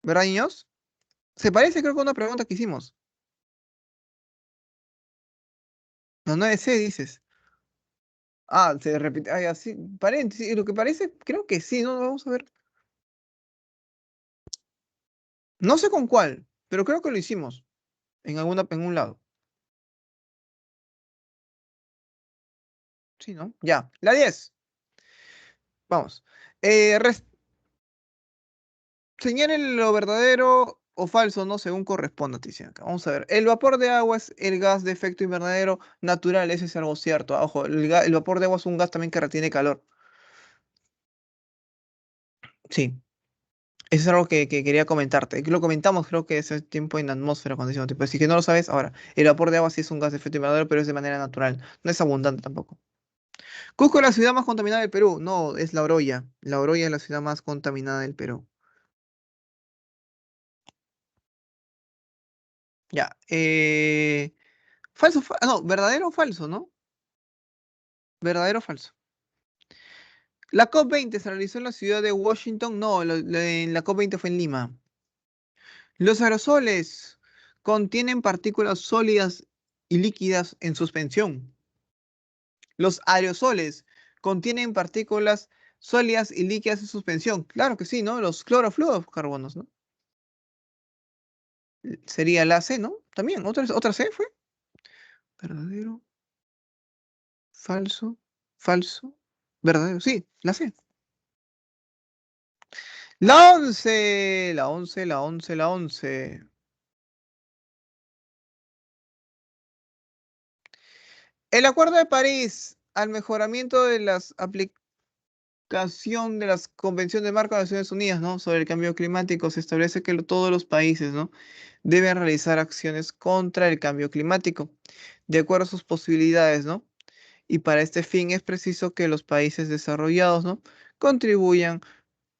¿Verdad, niños? Se parece, creo que a una pregunta que hicimos. La 9C dices. Ah, se repite. Ay, así. Paréntesis. Lo que parece, creo que sí, ¿no? Vamos a ver. No sé con cuál, pero creo que lo hicimos. En un lado. Sí, ¿no? Ya. La 10. Vamos. Eh, res- Señalen lo verdadero o falso, ¿no? Según corresponda, te dicen acá. Vamos a ver. El vapor de agua es el gas de efecto invernadero natural. Eso es algo cierto. Ojo, el vapor de agua es un gas también que retiene calor. Sí. Eso es algo que quería comentarte. Que lo comentamos, creo que ese tiempo en la atmósfera cuando decimos tipo. Si que no lo sabes, ahora. El vapor de agua sí es un gas de efecto invernadero, pero es de manera natural. No es abundante tampoco. Cusco es la ciudad más contaminada del Perú. No, es La Oroya. La Oroya es la ciudad más contaminada del Perú. Ya. Falso, no, verdadero o falso, ¿no? Verdadero o falso. La COP20 se realizó en la ciudad de Washington. No, en la COP20 fue en Lima. Los aerosoles contienen partículas sólidas y líquidas en suspensión. Los aerosoles contienen partículas sólidas y líquidas en suspensión. Claro que sí, ¿no? Los clorofluorocarbonos, ¿no? Sería la C, ¿no? También, otra C fue. Verdadero, falso, falso, verdadero. Sí, la C. La 11, la 11, la 11, la 11. El Acuerdo de París al mejoramiento de las aplicación de las convenciones marco de las Naciones Unidas, ¿no? Sobre el cambio climático se establece que todos los países, ¿no? Deben realizar acciones contra el cambio climático, de acuerdo a sus posibilidades, ¿no? Y para este fin es preciso que los países desarrollados, ¿no? Contribuyan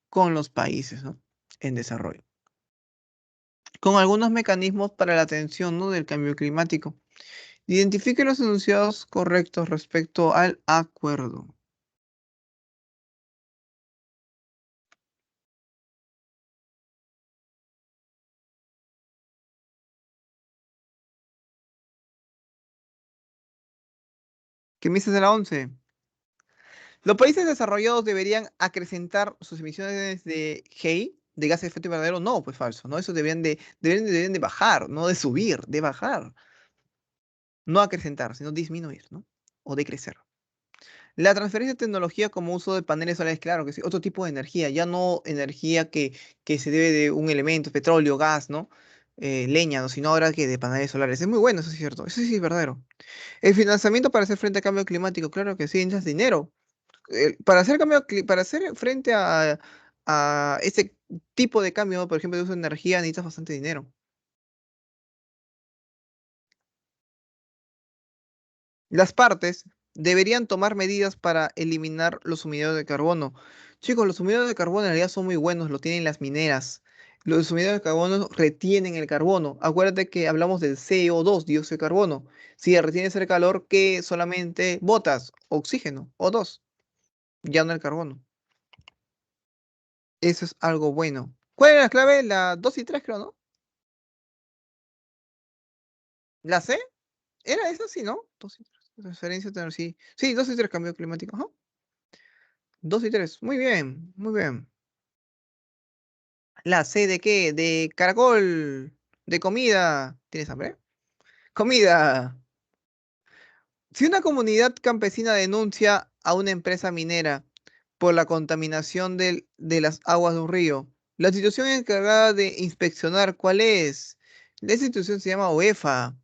con los países, ¿no? En desarrollo, con algunos mecanismos para la atención, ¿no? Del cambio climático. Identifique los enunciados correctos respecto al acuerdo. ¿Qué me dices de la 11? Los países desarrollados deberían acrecentar sus emisiones de GEI, de gases de efecto invernadero. No, pues falso, ¿no? Eso deberían de bajar, no de subir, de bajar. No acrecentar, sino disminuir, ¿no? O decrecer. La transferencia de tecnología como uso de paneles solares, claro que sí, otro tipo de energía, ya no energía que se debe de un elemento, petróleo, gas, ¿no? Leña, ¿no? Sino ahora que de paneles solares. Es muy bueno, eso sí es cierto, eso sí es verdadero. El financiamiento para hacer frente al cambio climático, claro que sí, necesitas dinero. Para hacer frente a este tipo de cambio, ¿no? Por ejemplo, de uso de energía, necesitas bastante dinero. Las partes deberían tomar medidas para eliminar los sumideros de carbono. Chicos, los sumideros de carbono en realidad son muy buenos, lo tienen las mineras. Los sumideros de carbono retienen el carbono. Acuérdate que hablamos del CO2, dióxido de carbono. Si retienes el calor, que solamente botas oxígeno, O2, ya no el carbono. Eso es algo bueno. ¿Cuál era la clave? La 2 y 3, creo, ¿no? ¿La C? ¿Era esa? Sí, ¿no? 2 y 3. Referencia, sí. Sí, 2 y 3, cambio climático. Ajá. 2 y 3. Muy bien, muy bien. ¿La C de qué? De caracol. De comida. ¿Tienes hambre? Comida. Si una comunidad campesina denuncia a una empresa minera por la contaminación de las aguas de un río, la institución encargada de inspeccionar, ¿cuál es? Esa institución se llama OEFA.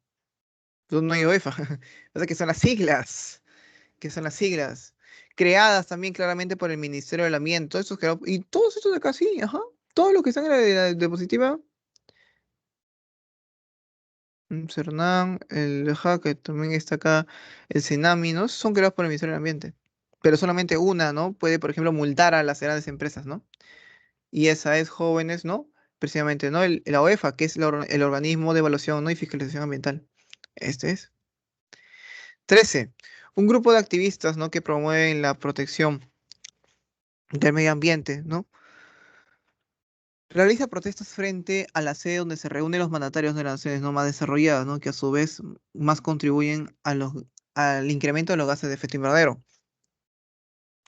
No hay OEFA. O sea que son las siglas. ¿Qué son las siglas? creadas también claramente por el Ministerio del Ambiente. Y todos estos de acá sí, ajá. Todos los que están en la diapositiva. Cernam, el que también está acá, el Cenami, ¿no? Son creados por el Ministerio del Ambiente. Pero solamente una, ¿no? Puede, por ejemplo, multar a las grandes empresas, ¿no? Y esa es jóvenes, ¿no? Precisamente, ¿no? La OEFA, que es el organismo de evaluación, ¿no? y fiscalización ambiental. Este es. 13. Un grupo de activistas, ¿no? que promueven la protección del medio ambiente, ¿no? Realiza protestas frente a la sede donde se reúnen los mandatarios de las naciones no más desarrolladas, ¿no? que a su vez más contribuyen al incremento de los gases de efecto invernadero.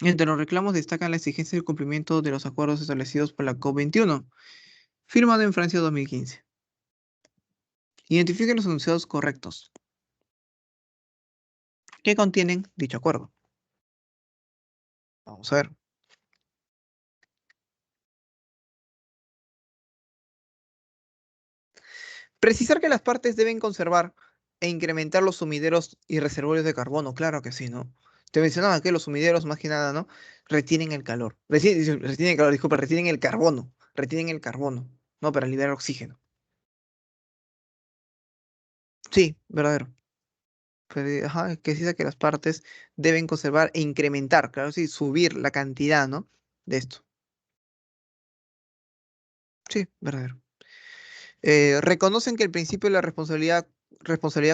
Entre los reclamos destacan la exigencia del cumplimiento de los acuerdos establecidos por la COP21, firmado en Francia 2015. Identifiquen los enunciados correctos que contienen dicho acuerdo. Vamos a ver. Precisar que las partes deben conservar e incrementar los sumideros y reservorios de carbono. Claro que sí, ¿no? Te mencionaba que los sumideros, más que nada, ¿no? Retienen el calor. Retienen el calor, disculpa, retienen el carbono. Retienen el carbono, ¿no? Para liberar oxígeno. Sí, verdadero. Ajá, que dice que las partes deben conservar e incrementar, claro, sí, subir la cantidad, ¿no? De esto. Sí, verdadero. Reconocen que el principio de la responsabilidad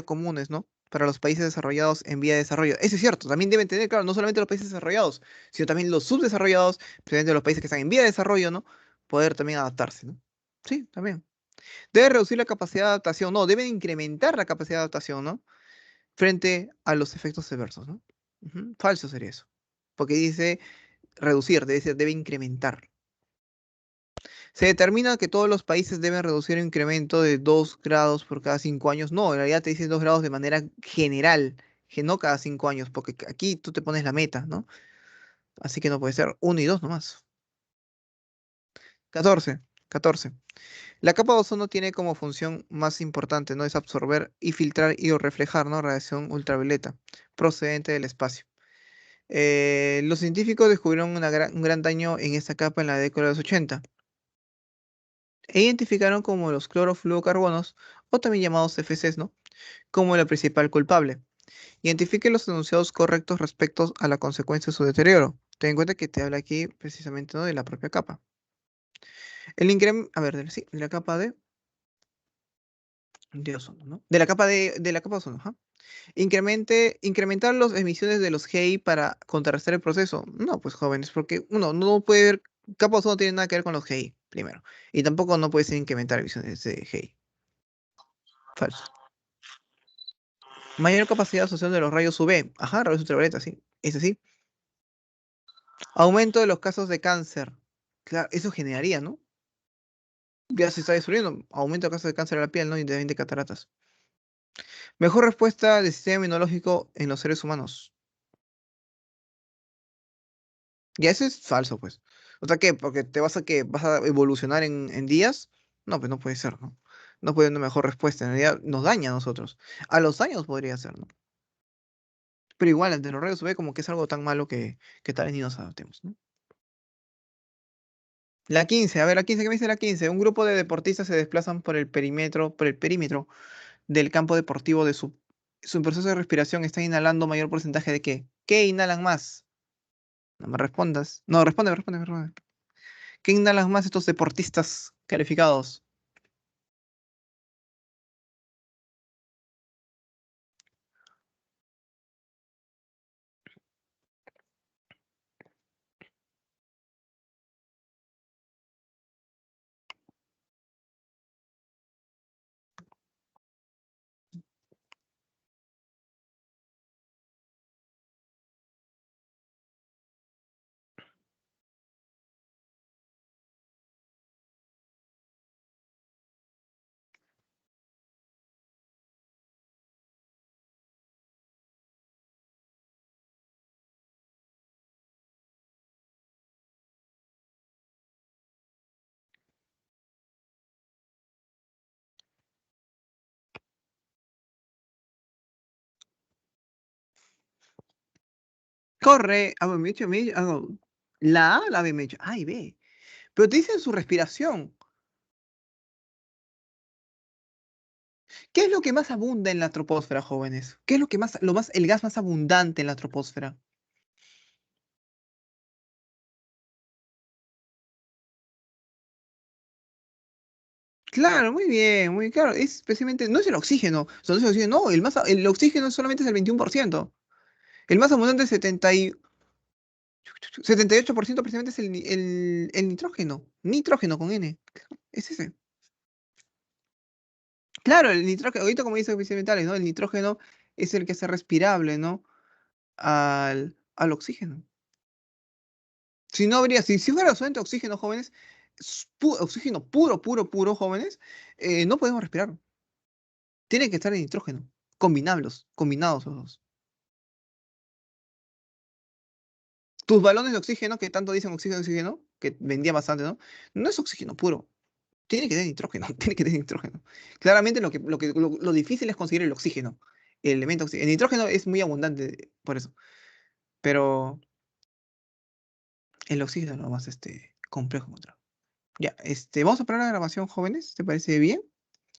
comunes, ¿no? Para los países desarrollados en vía de desarrollo. Eso es cierto, también deben tener, claro, no solamente los países desarrollados, sino también los subdesarrollados, especialmente los países que están en vía de desarrollo, ¿no? Poder también adaptarse, ¿no? Sí, también. Debe reducir la capacidad de adaptación, no, deben incrementar la capacidad de adaptación, ¿no? Frente a los efectos adversos, ¿no? Falso sería eso. Porque dice reducir, debe decir, debe incrementar. Se determina que todos los países deben reducir un incremento de 2 grados por cada 5 años. No, en realidad te dicen 2 grados de manera general, que no cada 5 años, porque aquí tú te pones la meta, ¿no? Así que no puede ser 1 y 2 nomás. 14. La capa de ozono tiene como función más importante, ¿no? Es absorber y filtrar y o reflejar, ¿no? Radiación ultravioleta procedente del espacio. Los científicos descubrieron un gran daño en esta capa en la década de los 80 e identificaron como los clorofluorocarbonos, o también llamados FCs, ¿no? Como la principal culpable. Identifique los enunciados correctos respecto a la consecuencia de su deterioro. Ten en cuenta que te habla aquí precisamente, ¿no? de la propia capa. El incremento, a ver, sí, de la capa de ozono, ¿no? De la capa de ozono, ajá. Incrementar las emisiones de los GI para contrarrestar el proceso. No, pues jóvenes, porque uno no puede ver, capa de ozono no tiene nada que ver con los GI, primero. Y tampoco no puede ser incrementar emisiones de GI. Falso. Mayor capacidad de absorción de los rayos UV. Ajá, rayos ultravioleta, sí. Es así. Aumento de los casos de cáncer. Claro, eso generaría, ¿no? Ya se está destruyendo. Aumento de casos de cáncer de la piel, ¿no? Y de cataratas. Mejor respuesta del sistema inmunológico en los seres humanos. Ya eso es falso, pues. O sea, ¿qué? Porque vas a evolucionar en días. No, pues no puede ser, ¿no? No puede haber una mejor respuesta. En realidad nos daña a nosotros. A los años podría ser, ¿no? Pero igual, ante los rayos UV como que es algo tan malo que tal vez ni nos adaptemos, ¿no? La 15, a ver, la 15, ¿qué me dice la 15? Un grupo de deportistas se desplazan por el perímetro del campo deportivo de su proceso de respiración. Están inhalando mayor porcentaje de qué? ¿Qué inhalan más? No me respondas. No, responde. ¿Qué inhalan más estos deportistas calificados? Corre. A ver, me he dicho, la A, la B, me he dicho. A y B. Pero te dicen su respiración. ¿Qué es lo que más abunda en la troposfera, jóvenes? ¿Qué es lo que más, el gas más abundante en la troposfera? Claro, muy bien, muy claro. Es especialmente, no es el oxígeno, no es el oxígeno, no, el oxígeno solamente es el 21%. El más abundante es 78% precisamente es el nitrógeno. Nitrógeno con N. Es ese. Claro, el nitrógeno, ahorita como dice Vicentales, ¿no? El nitrógeno es el que hace respirable, ¿no? Al oxígeno. Si no habría, si fuera solamente oxígeno, jóvenes, oxígeno puro, puro, puro, jóvenes, no podemos respirar. Tiene que estar en nitrógeno. Combinados los dos. Tus balones de oxígeno, que tanto dicen oxígeno, oxígeno, que vendía bastante, ¿no? No es oxígeno puro. Tiene que tener nitrógeno, tiene que tener nitrógeno. Claramente lo difícil es conseguir el oxígeno, el elemento oxígeno. El nitrógeno es muy abundante por eso, pero el oxígeno es lo más complejo encontrar. Ya, vamos a parar la grabación, jóvenes, ¿te parece bien?